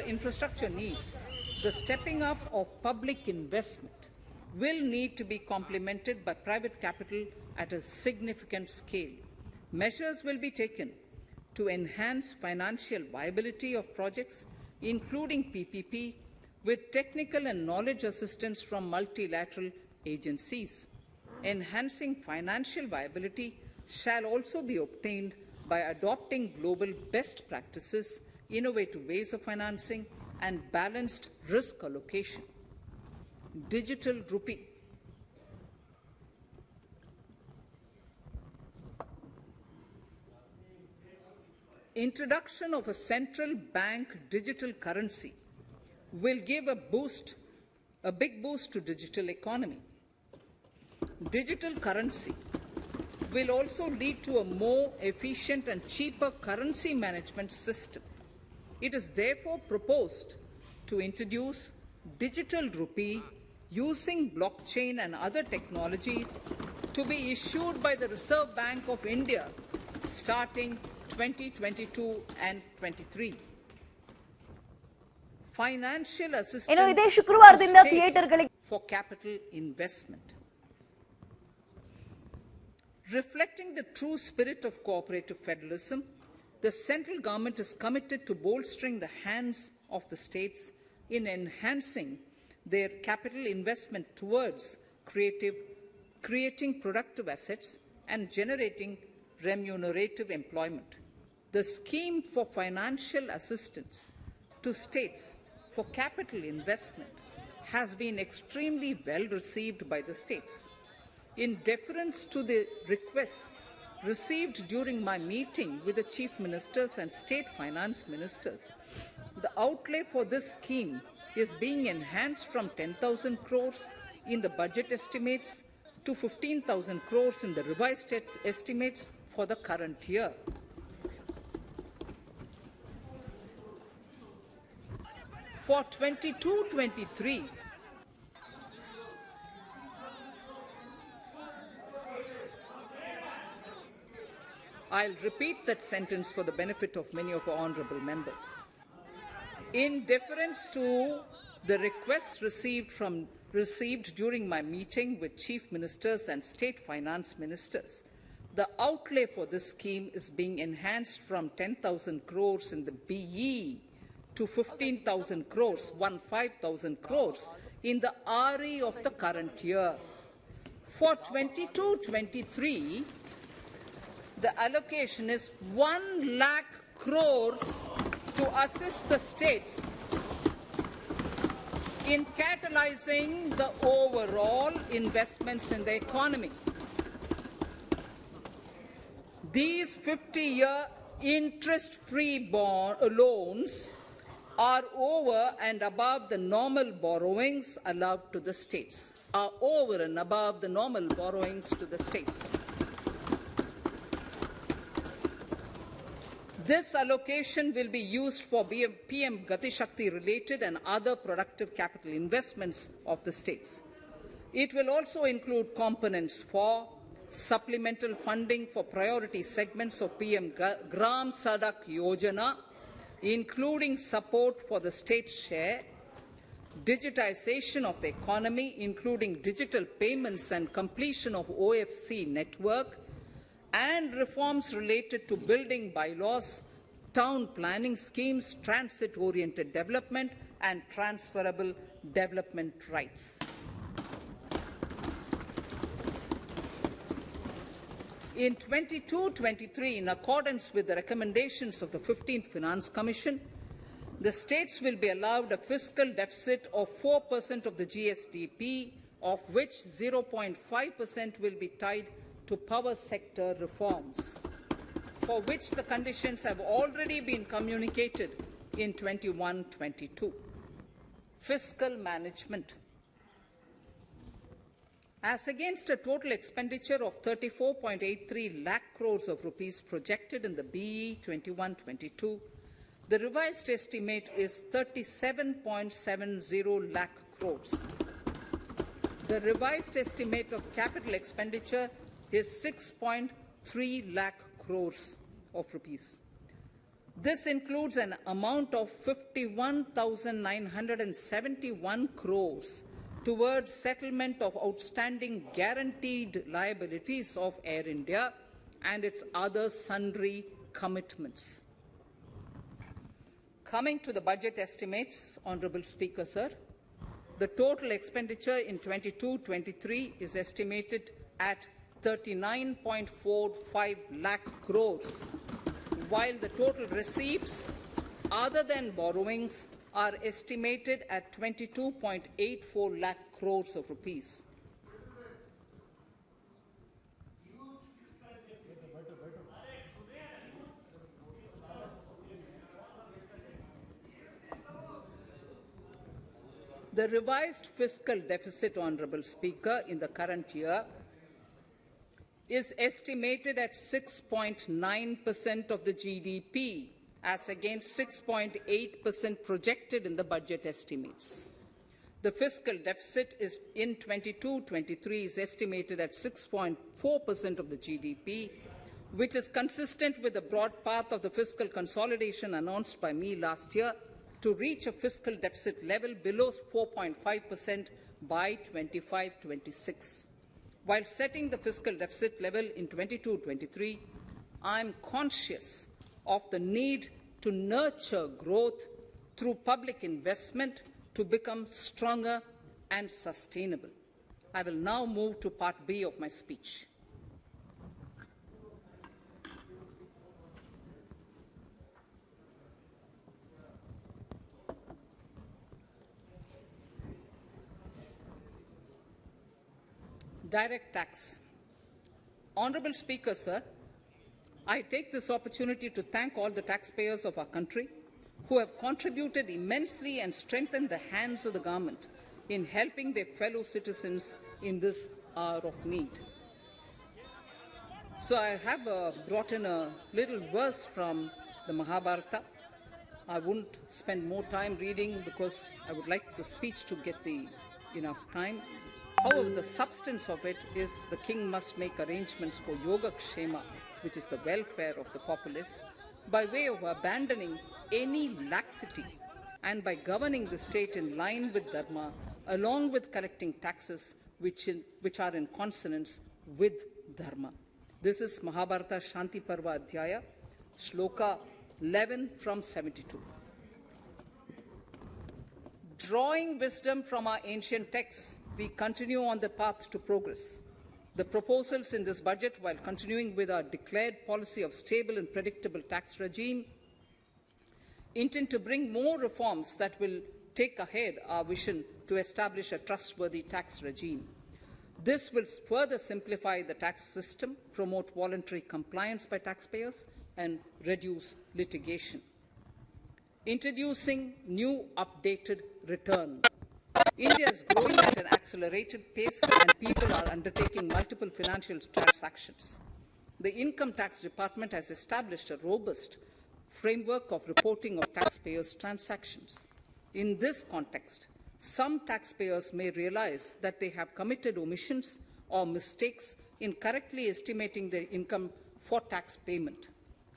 infrastructure needs, the stepping up of public investment will need to be complemented by private capital at a significant scale. Measures will be taken to enhance financial viability of projects, including PPP, with technical and knowledge assistance from multilateral agencies. Enhancing financial viability shall also be obtained by adopting global best practices, innovative ways of financing, and balanced risk allocation. Digital rupee. Introduction of a central bank digital currency will give a big boost to digital economy. Digital currency will also lead to a more efficient and cheaper currency management system. It is therefore proposed to introduce digital rupee using blockchain and other technologies to be issued by the Reserve Bank of India starting 2022 and 23. Financial ಇದೇ assistance ಶುಕ್ರವಾರದಿಂದ to ಥಿಯೇಟರ್ಗಳಿಗೆ for capital investment. Reflecting the true spirit of cooperative federalism, the central government is committed to bolstering the hands of the states in enhancing their capital investment towards creating productive assets and generating remunerative employment. The scheme for financial assistance to states for capital investment has been extremely well received by the states. In deference to the requests received during my meeting with the chief ministers and state finance ministers, the outlay for this scheme is being enhanced from 10,000 crores in the budget estimates to 15,000 crores in the revised estimates for the current year. For 22-23, I'll repeat that sentence for the benefit of many of our honorable members. In deference to the requests received during my meeting with chief ministers and state finance ministers, the outlay for this scheme is being enhanced from 10,000 crores in the BE to 15,000 crores, 15,000 crores in the RE of the current year. For 22-23, the allocation is 1 lakh crores to assist the states in catalyzing the overall investments in the economy. These 50-year interest-free loans are over and above the normal borrowings allowed to the states, are over and above the normal borrowings to the states. This allocation will be used for PM Gati Shakti related and other productive capital investments of the states. It will also include components for supplemental funding for priority segments of PM Gram Sadak Yojana, including support for the state share, digitization of the economy, including digital payments and completion of OFC network, and reforms related to building bylaws, town planning schemes, transit-oriented development, and transferable development rights. In 22-23, in accordance with the recommendations of the 15th Finance Commission, the states will be allowed a fiscal deficit of 4% of the GSDP, of which 0.5% will be tied to power sector reforms, for which the conditions have already been communicated in 21-22. Fiscal management. As against a total expenditure of 34.83 lakh crores of rupees projected in the BE 21-22, the revised estimate is 37.70 lakh crores. The revised estimate of capital expenditure is 6.3 lakh crores of rupees. This includes an amount of 51,971 crores towards settlement of outstanding guaranteed liabilities of Air India and its other sundry commitments. Coming to the budget estimates, Honorable Speaker, sir, the total expenditure in 22-23 is estimated at 39.45 lakh crores, while the total receipts other than borrowings are estimated at 22.84 lakh crores of rupees. The revised fiscal deficit, Honorable Speaker, in the current year is estimated at 6.9% of the GDP, as against 6.8% projected in the budget estimates. The fiscal deficit is in 22-23 is estimated at 6.4% of the GDP, which is consistent with the broad path of the fiscal consolidation announced by me last year to reach a fiscal deficit level below 4.5% by 25-26. While setting the fiscal deficit level in 22-23, I am conscious of the need to nurture growth through public investment to become stronger and sustainable. I will now move to Part B of my speech. Direct tax. Honourable Speaker, sir, I take this opportunity to thank all the taxpayers of our country who have contributed immensely and strengthened the hands of the government in helping their fellow citizens in this hour of need. So I have brought in a little verse from the Mahabharata. I won't spend more time reading because I would like the speech to get enough time. However, the substance of it is the king must make arrangements for yoga kshema, which is the welfare of the populace, by way of abandoning any laxity and by governing the state in line with dharma, along with collecting taxes which are in consonance with dharma. This is Mahabharata Shanti Parva Adhyaya, Shloka 11 from 72. Drawing wisdom from our ancient texts, we continue on the path to progress. The proposals in this budget, while continuing with our declared policy of stable and predictable tax regime, intend to bring more reforms that will take ahead our vision to establish a trustworthy tax regime. This will further simplify the tax system, promote voluntary compliance by taxpayers, and reduce litigation. Introducing new updated return. India is growing at an accelerated pace and people are undertaking multiple financial transactions. The Income Tax Department has established a robust framework of reporting of taxpayers' transactions. In this context, some taxpayers may realize that they have committed omissions or mistakes in correctly estimating their income for tax payment.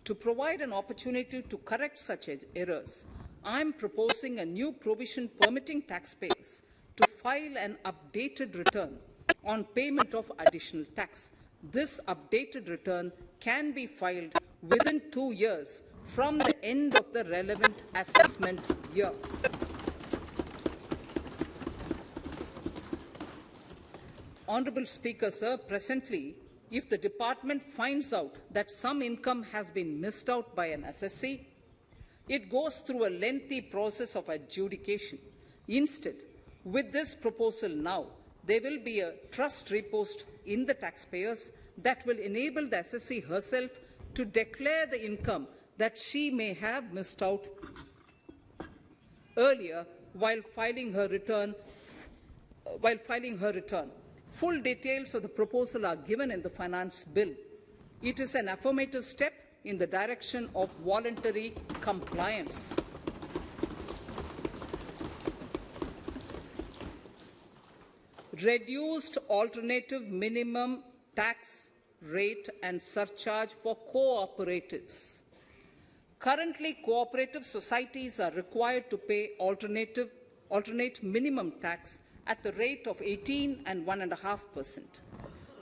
To provide an opportunity to correct such errors, I am proposing a new provision permitting taxpayers to file an updated return on payment of additional tax. This updated return can be filed within 2 years from the end of the relevant assessment year. Honourable Speaker, sir, presently, if the department finds out that some income has been missed out by an assessee, it goes through a lengthy process of adjudication. Instead, with this proposal now, there will be a trust repost in the taxpayers that will enable the assessee herself to declare the income that she may have missed out earlier while filing her return. Full details of the proposal are given in the finance bill. It is an affirmative step in the direction of voluntary compliance. Reduced alternative minimum tax rate and surcharge for cooperatives. Currently, cooperative societies are required to pay alternate minimum tax at the rate of 18 and 1.5%.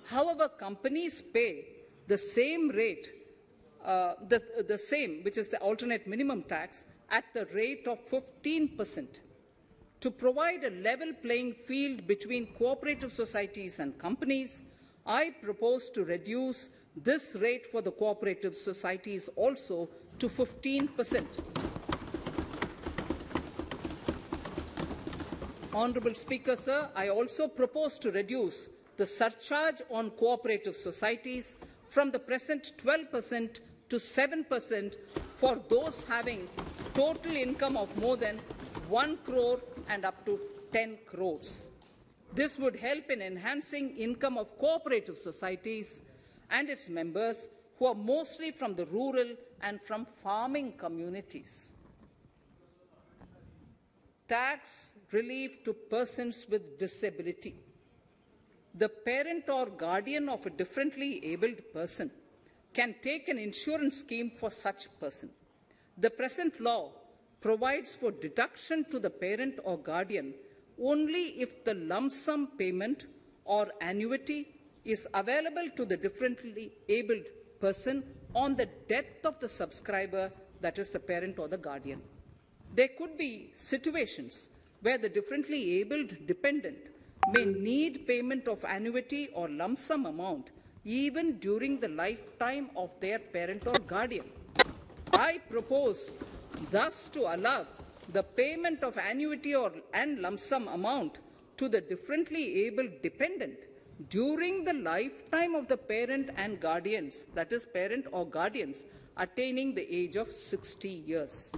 However, companies pay the same rate, which is the alternate minimum tax, at the rate of 15%. To provide a level playing field between cooperative societies and companies, I propose to reduce this rate for the cooperative societies also to 15%. Honourable Speaker, sir, I also propose to reduce the surcharge on cooperative societies from the present 12% to 7% for those having total income of more than 1 crore and up to 10 crores. This would help in enhancing income of cooperative societies and its members who are mostly from the rural and from farming communities. Tax relief to persons with disability. The parent or guardian of a differently abled person can take an insurance scheme for such person. The present law provides for deduction to the parent or guardian only if the lump sum payment or annuity is available to the differently abled person on the death of the subscriber, that is the parent or the guardian. There could be situations where the differently abled dependent may need payment of annuity or lump sum amount even during the lifetime of their parent or guardian. I propose thus to allow the payment of annuity and lump sum amount to the differently abled dependent during the lifetime of the parent and guardians, that is parent or guardians, attaining the age of 60 years.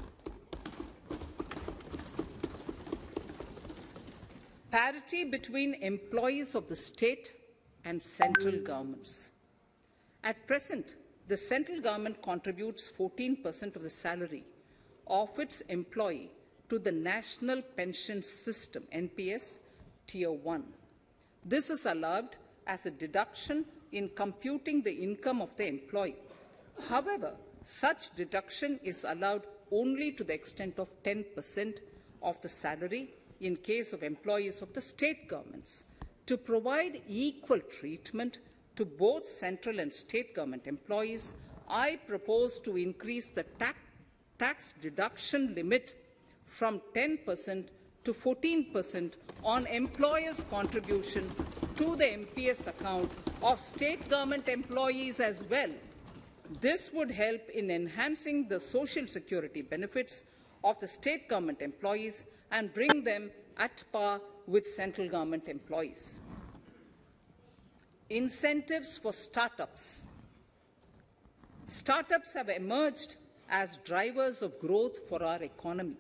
Parity between employees of the state and central governments. At present, the central government contributes 14% of the salary of its employee to the National Pension System, NPS, Tier 1. This is allowed as a deduction in computing the income of the employee. However, such deduction is allowed only to the extent of 10% of the salary in case of employees of the state governments. To provide equal treatment to both central and state government employees, I propose to increase the tax deduction limit from 10% to 14% on employers' contribution to the MPS account of state government employees as well. This would help in enhancing the social security benefits of the state government employees and bring them at par with central government employees. Incentives for startups. Startups have emerged as drivers of growth for our economy.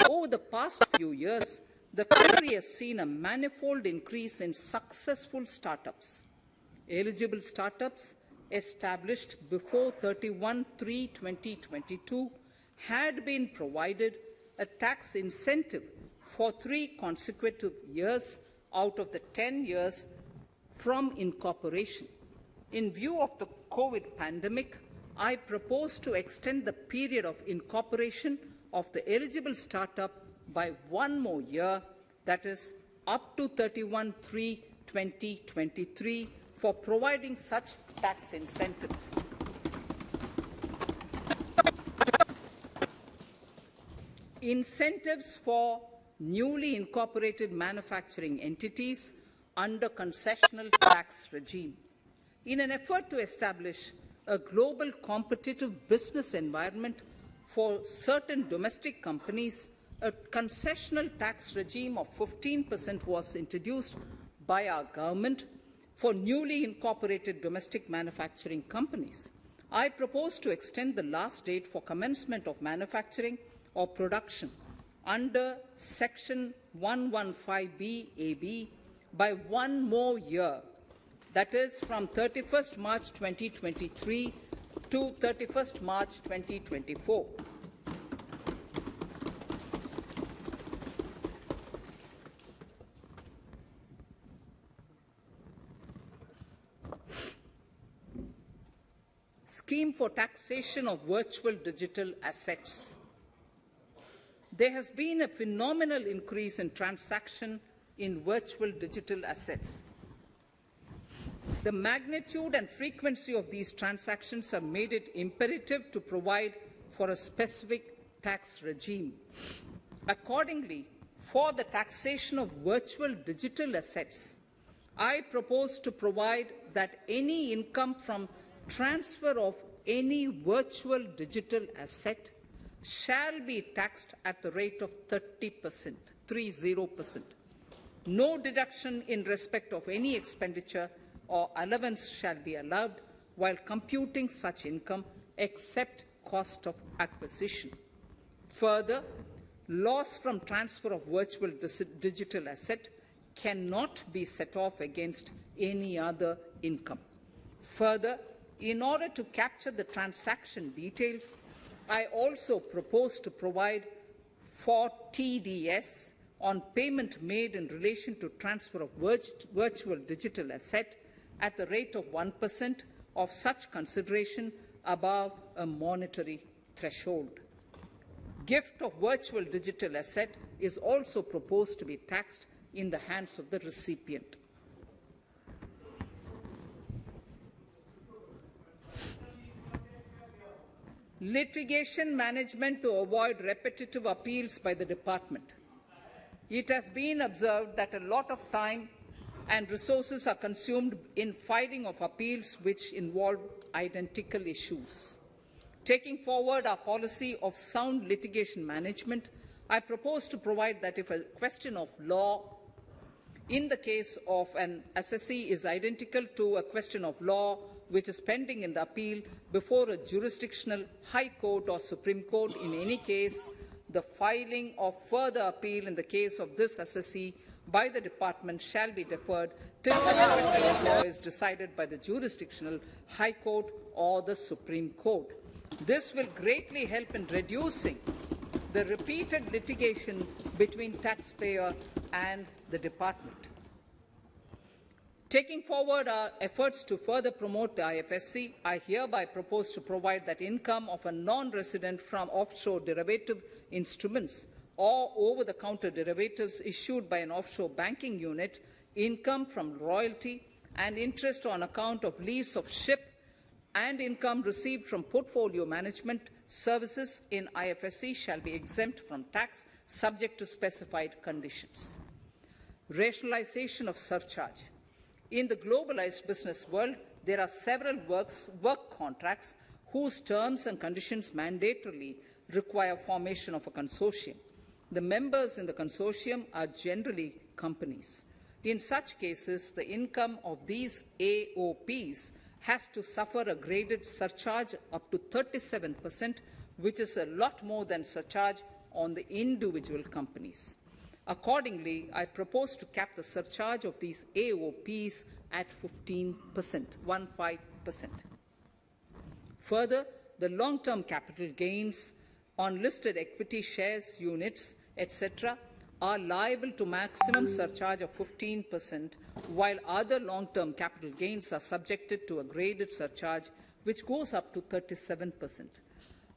Over the past few years, the country has seen a manifold increase in successful startups. Eligible startups established before 31/3/2022 had been provided a tax incentive for 3 consecutive years out of the 10 years from incorporation. In view of the COVID pandemic, I propose to extend the period of incorporation of the eligible startup by 1 more year, that is up to 31/3/2023, for providing such tax incentives. Incentives for newly incorporated manufacturing entities under concessional tax regime. In an effort to establish a global competitive business environment for certain domestic companies, a concessional tax regime of 15% was introduced by our government for newly incorporated domestic manufacturing companies. I propose to extend the last date for commencement of manufacturing or production under Section 115B(ab) by 1 more year, that is from 31st March 2023 to 31st March 2024. Scheme for taxation of virtual digital assets. There has been a phenomenal increase in transaction in virtual digital assets. The magnitude and frequency of these transactions have made it imperative to provide for a specific tax regime. Accordingly, for the taxation of virtual digital assets, I propose to provide that any income from transfer of any virtual digital asset shall be taxed at the rate of 30%, 30%. No deduction in respect of any expenditure or allowance shall be allowed while computing such income except cost of acquisition. Further, loss from transfer of virtual digital asset cannot be set off against any other income. Further, in order to capture the transaction details, I also propose to provide for TDS on payment made in relation to transfer of virtual digital asset at the rate of 1% of such consideration above a monetary threshold. Gift of virtual digital asset is also proposed to be taxed in the hands of the recipient. Litigation management to avoid repetitive appeals by the department. It has been observed that a lot of time and resources are consumed in filing of appeals which involve identical issues. Taking forward our policy of sound litigation management, I propose to provide that if a question of law in the case of an assessee is identical to a question of law which is pending in the appeal before a jurisdictional High Court or Supreme Court, in any case, the filing of further appeal in the case of this assessee by the department shall be deferred till such a question of law is decided by the jurisdictional High Court or the Supreme Court. This will greatly help in reducing the repeated litigation between taxpayer and the department. Taking forward our efforts to further promote the IFSC, I hereby propose to provide that income of a non-resident from offshore derivative instruments or over-the-counter derivatives issued by an offshore banking unit, income from royalty and interest on account of lease of ship, and income received from portfolio management services in IFSC shall be exempt from tax, subject to specified conditions. Rationalization of surcharge. In the globalized business world, there are several work contracts whose terms and conditions mandatorily require formation of a consortium. The members in the consortium are generally companies. In such cases, the income of these AOPs has to suffer a graded surcharge up to 37%, which is a lot more than surcharge on the individual companies. Accordingly, I propose to cap the surcharge of these AOPs at 15%, 15%. Further, the long-term capital gains on listed equity shares, units, etc., are liable to maximum surcharge of 15%, while other long-term capital gains are subjected to a graded surcharge which goes up to 37%.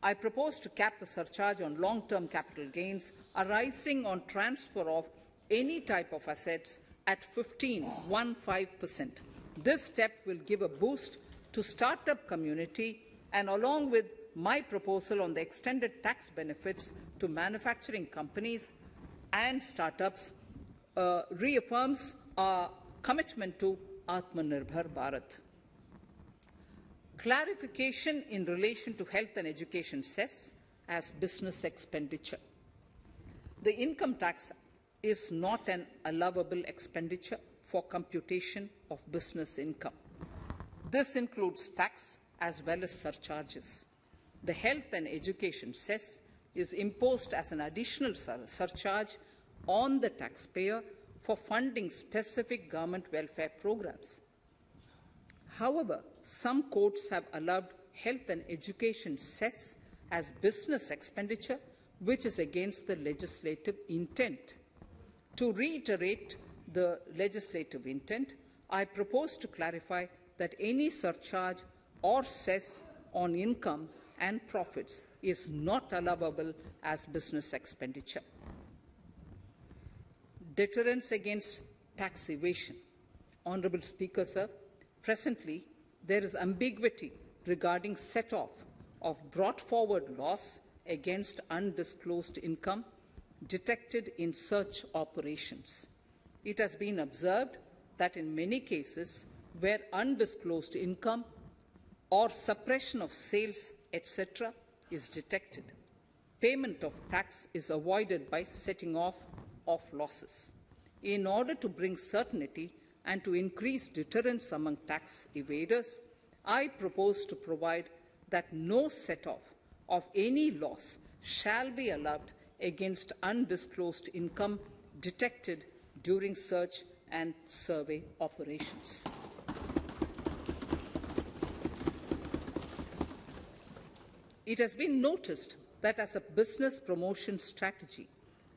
I propose to cap the surcharge on long-term capital gains arising on transfer of any type of assets at 15%. This step will give a boost to startup community, and along with my proposal on the extended tax benefits to manufacturing companies and startups, reaffirms our commitment to Atmanirbhar Bharat. Clarification in relation to health and education cess as business expenditure. The income tax is not an allowable expenditure for computation of business income. This includes tax as well as surcharges. The health and education cess is imposed as an additional surcharge on the taxpayer for funding specific government welfare programs. However, some courts have allowed health and education cess as business expenditure, which is against the legislative intent. To reiterate the legislative intent, I propose to clarify that any surcharge or cess on income and profits is not allowable as business expenditure. Deterrence against tax evasion. Honourable Speaker, sir, presently there is ambiguity regarding set-off of brought forward loss against undisclosed income detected in search operations. It has been observed that in many cases where undisclosed income or suppression of sales, etc., is detected, payment of tax is avoided by setting off of losses. In order to bring certainty and to increase deterrence among tax evaders, I propose to provide that no set-off of any loss shall be allowed against undisclosed income detected during search and survey operations. It has been noticed that as a business promotion strategy,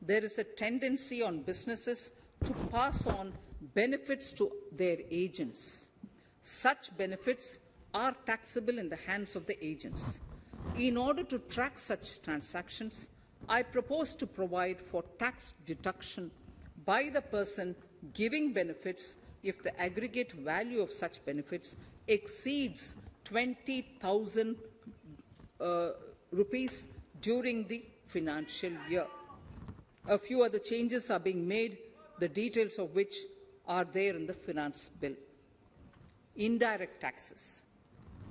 there is a tendency on businesses to pass on benefits to their agents. Such benefits are taxable in the hands of the agents. In order to track such transactions, I propose to provide for tax deduction by the person giving benefits if the aggregate value of such benefits exceeds 20,000 rupees during the financial year. A few other changes are being made, the details of which are there in the finance bill. Indirect taxes.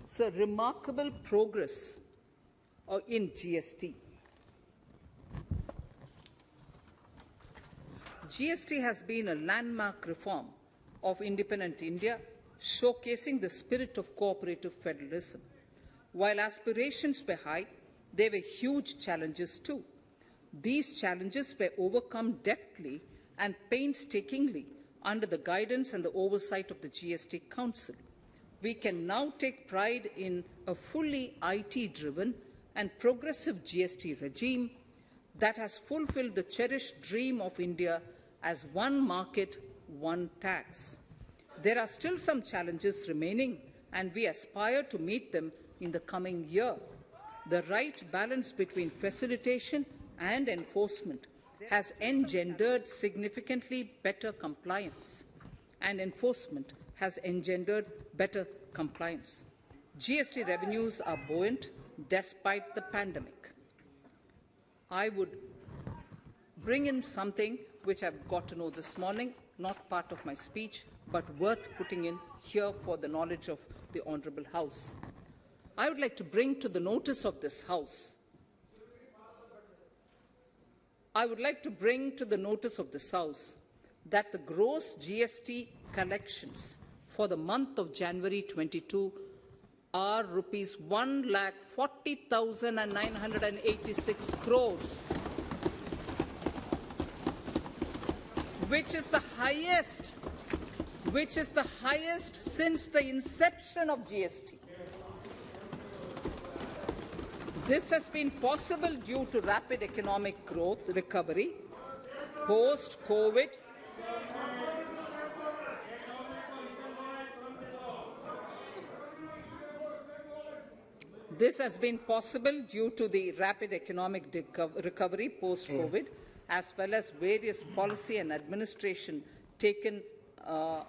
So, remarkable progress in GST. GST has been a landmark reform of independent India, showcasing the spirit of cooperative federalism. While aspirations were high, there were huge challenges too. These challenges were overcome deftly and painstakingly under the guidance and the oversight of the GST Council. We can now take pride in a fully IT-driven and progressive GST regime that has fulfilled the cherished dream of India as one market, one tax. There are still some challenges remaining, and we aspire to meet them in the coming year. The right balance between facilitation and enforcement has engendered significantly better compliance, and enforcement has engendered better compliance. GST revenues are buoyant despite the pandemic. I would bring in something which I've got to know this morning, not part of my speech, but worth putting in here for the knowledge of the Honourable House. I would like to bring to the notice of this House that the gross GST collections for the month of January 22 are rupees 1,40,986 crores, which is the highest since the inception of GST. This has been possible due to rapid economic recovery, post-COVID, as well as various policy and administration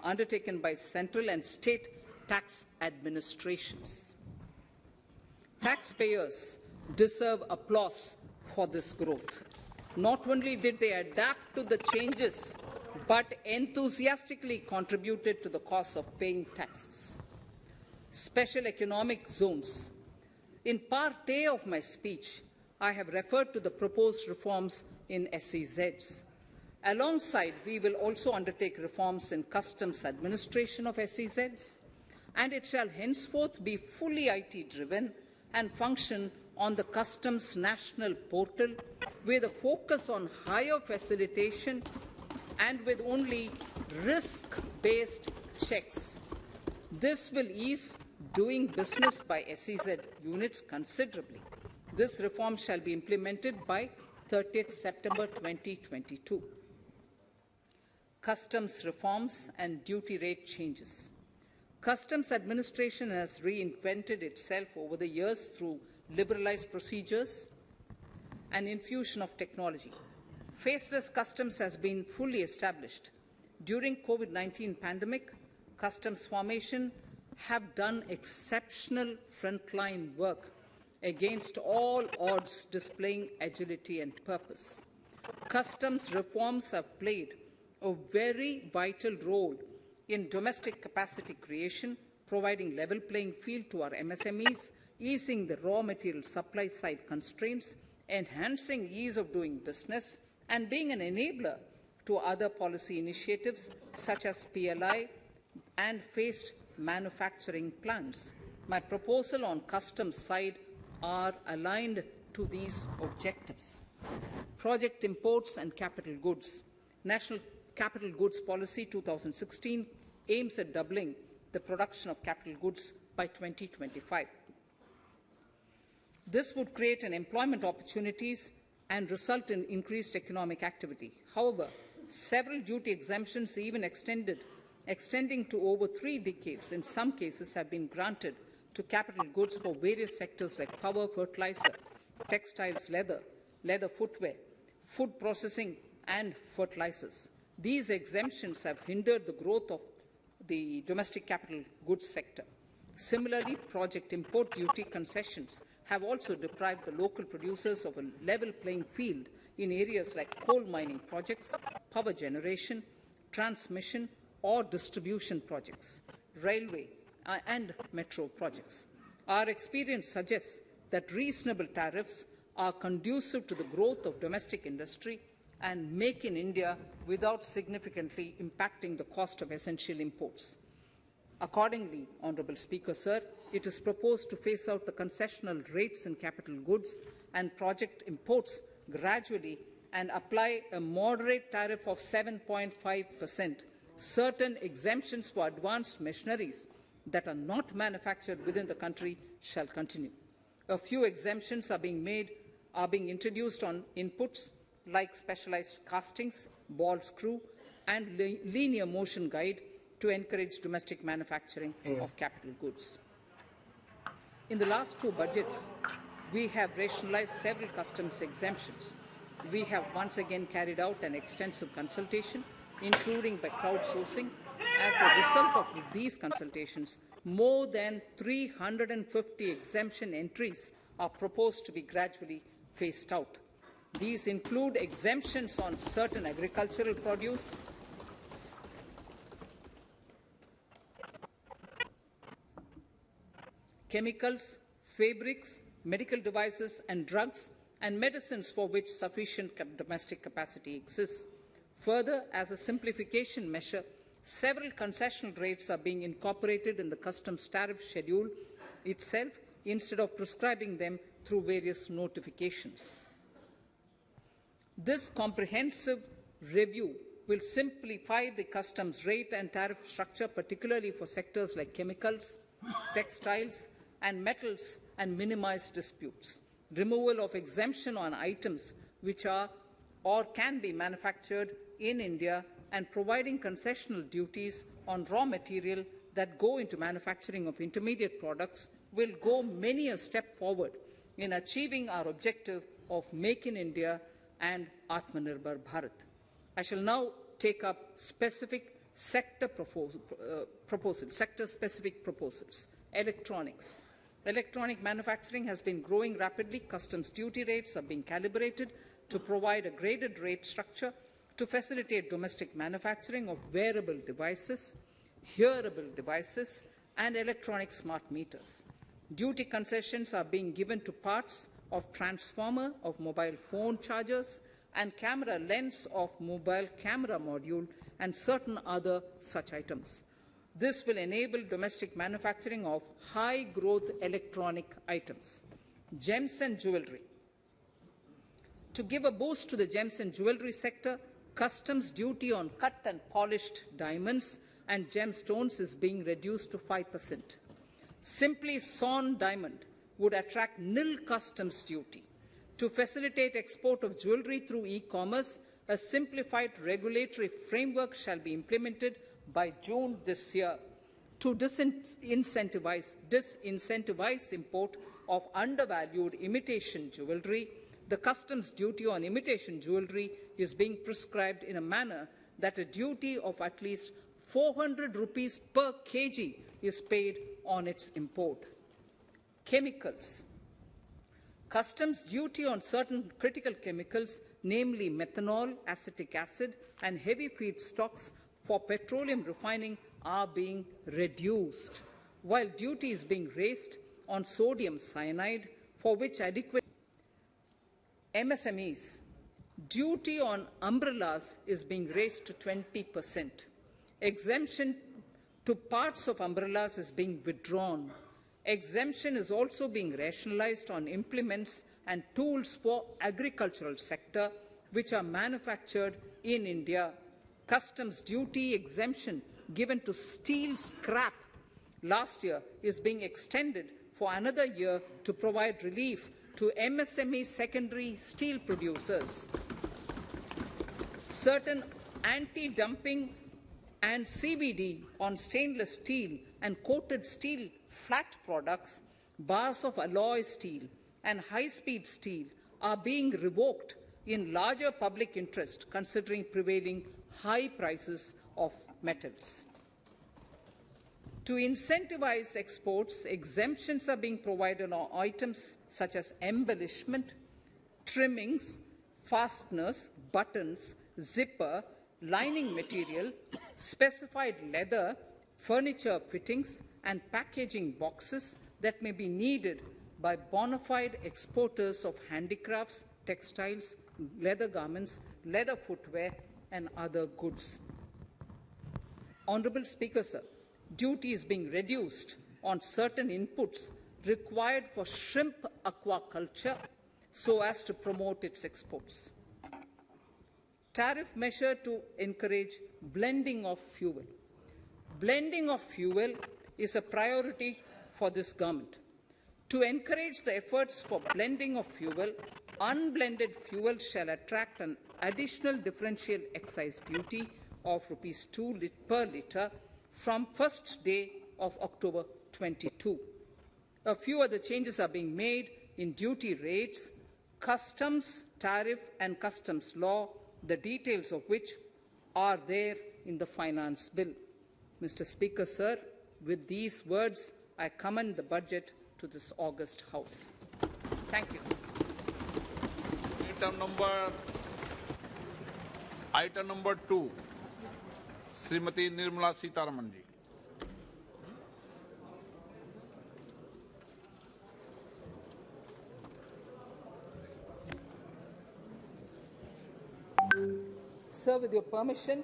undertaken by central and state tax administrations. Taxpayers deserve applause for this growth. Not only did they adapt to the changes, but enthusiastically contributed to the cost of paying taxes. Special economic zones. In Part A of my speech, I have referred to the proposed reforms in SEZs. Alongside, we will also undertake reforms in customs administration of SEZs, and it shall henceforth be fully IT-driven and function on the Customs National Portal with a focus on higher facilitation and with only risk-based checks. This will ease doing business by SEZ units considerably. This reform shall be implemented by 30th September 2022. Customs reforms and duty rate changes. Customs administration has reinvented itself over the years through liberalized procedures and infusion of technology. Faceless customs has been fully established. During COVID-19 pandemic, customs formation have done exceptional frontline work against all odds, displaying agility and purpose. Customs reforms have played a very vital role in domestic capacity creation, providing level playing field to our MSMEs, easing the raw material supply side constraints, enhancing ease of doing business, and being an enabler to other policy initiatives such as PLI and phased manufacturing plans. My proposal on customs side are aligned to these objectives. Project imports and capital goods. National Capital Goods Policy 2016 aims at doubling the production of capital goods by 2025. This would create an employment opportunities and result in increased economic activity. However, several duty exemptions, even extending to over 3 decades, in some cases have been granted to capital goods for various sectors like power, fertilizer, textiles, leather footwear, food processing, and fertilizers. These exemptions have hindered the growth of the domestic capital goods sector. Similarly, project import duty concessions have also deprived the local producers of a level playing field in areas like coal mining projects, power generation, transmission or distribution projects, railway and metro projects. Our experience suggests that reasonable tariffs are conducive to the growth of domestic industry and make in India without significantly impacting the cost of essential imports. Accordingly, Honourable Speaker, Sir, it is proposed to phase out the concessional rates in capital goods and project imports gradually and apply a moderate tariff of 7.5%. Certain exemptions for advanced machineries that are not manufactured within the country shall continue. A few exemptions are being introduced on inputs like specialized castings, ball screw, and linear motion guide to encourage domestic manufacturing of capital goods. In the last two budgets, we have rationalized several customs exemptions. We have once again carried out an extensive consultation, including by crowdsourcing. As a result of these consultations, more than 350 exemption entries are proposed to be gradually phased out. These include exemptions on certain agricultural produce, chemicals, fabrics, medical devices and drugs, and medicines for which sufficient domestic capacity exists. Further, as a simplification measure, several concessional rates are being incorporated in the customs tariff schedule itself instead of prescribing them through various notifications. This comprehensive review will simplify the customs rate and tariff structure, particularly for sectors like chemicals, textiles, and metals, and minimize disputes. Removal of exemption on items which are or can be manufactured in India and providing concessional duties on raw material that go into manufacturing of intermediate products will go many a step forward in achieving our objective of Make in India and Atmanirbhar Bharat. I shall now take up specific sector-specific proposals. Electronics. Electronic manufacturing has been growing rapidly. Customs duty rates are being calibrated to provide a graded rate structure to facilitate domestic manufacturing of wearable devices, hearable devices, and electronic smart meters. Duty concessions are being given to parts of transformer of mobile phone chargers and camera lens of mobile camera module and certain other such items. This will enable domestic manufacturing of high-growth electronic items. Gems and jewellery. To give a boost to the gems and jewellery sector, customs duty on cut and polished diamonds and gemstones is being reduced to 5%. Simply sawn diamond would attract nil customs duty. To facilitate export of jewellery through e-commerce, a simplified regulatory framework shall be implemented by June this year. To disincentivize import of undervalued imitation jewellery, the customs duty on imitation jewellery is being prescribed in a manner that a duty of at least 400 rupees per kg is paid on its import. Chemicals. Customs duty on certain critical chemicals, namely methanol, acetic acid, and heavy feedstocks for petroleum refining are being reduced, while duty is being raised on sodium cyanide, for which adequate MSMEs. Duty on umbrellas is being raised to 20%. Exemption to parts of umbrellas is being withdrawn. Exemption is also being rationalized on implements and tools for agricultural sector which are manufactured in India. Customs duty exemption given to steel scrap last year is being extended for another year to provide relief to MSME secondary steel producers. Certain anti-dumping and CVD on stainless steel and coated steel flat products, bars of alloy steel and high-speed steel are being revoked in larger public interest considering prevailing high prices of metals. To incentivize exports, exemptions are being provided on items such as embellishment, trimmings, fasteners, buttons, zipper, lining material, specified leather, furniture fittings, and packaging boxes that may be needed by bona fide exporters of handicrafts, textiles, leather garments, leather footwear, and other goods. Honourable Speaker, sir, duty is being reduced on certain inputs required for shrimp aquaculture so as to promote its exports. Tariff measure to encourage blending of fuel. Blending of fuel is a priority for this government. To encourage the efforts for blending of fuel, unblended fuel shall attract an additional differential excise duty of ₹2 per litre from first day of October 22. A few other changes are being made in duty rates, customs, tariff and customs law, the details of which are there in the finance bill. Mr. Speaker, sir, with these words, I commend the budget to this august House. Thank you. Item number 2, Srimati Nirmala Sitharaman ji. Sir, with your permission,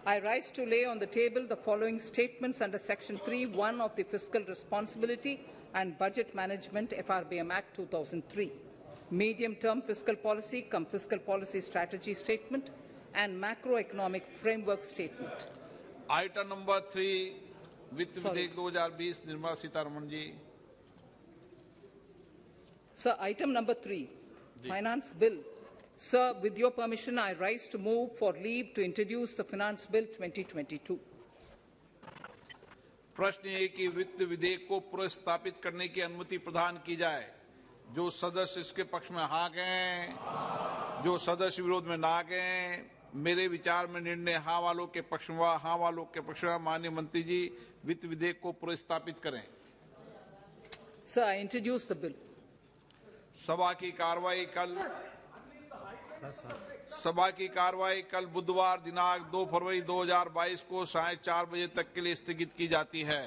I rise to lay on the table the following statements under Section 3(1) of the Fiscal Responsibility and Budget Management FRBM Act 2003, Medium-Term Fiscal Policy cum Fiscal Policy Strategy Statement and Macroeconomic Framework Statement. Item number 3, Vitt Videk 2020, Nirmala Sitharaman ji. Sir, item number 3, Finance Bill. Sir, with your permission, I rise to move for leave to introduce the Finance Bill 2022. प्रश्न ये कि वित्त विधेयक को पुनर्स्थापित करने की अनुमति प्रदान की जाए। जो सदस्य इसके पक्ष में हाँ कहें, जो सदस्य विरोध में ना कहें, मेरे विचार में निर्णय हाँ वालों के पक्ष में, हाँ वालों के पक्ष में। माननीय मंत्री जी, वित्त विधेयक को पुनर्स्थापित करें। Sir, I introduce the bill. सभा की कार्रवाई कल बुधवार दिनांक 2 फरवरी 2022 को साढ़े 4 बजे तक के लिए स्थगित की जाती है।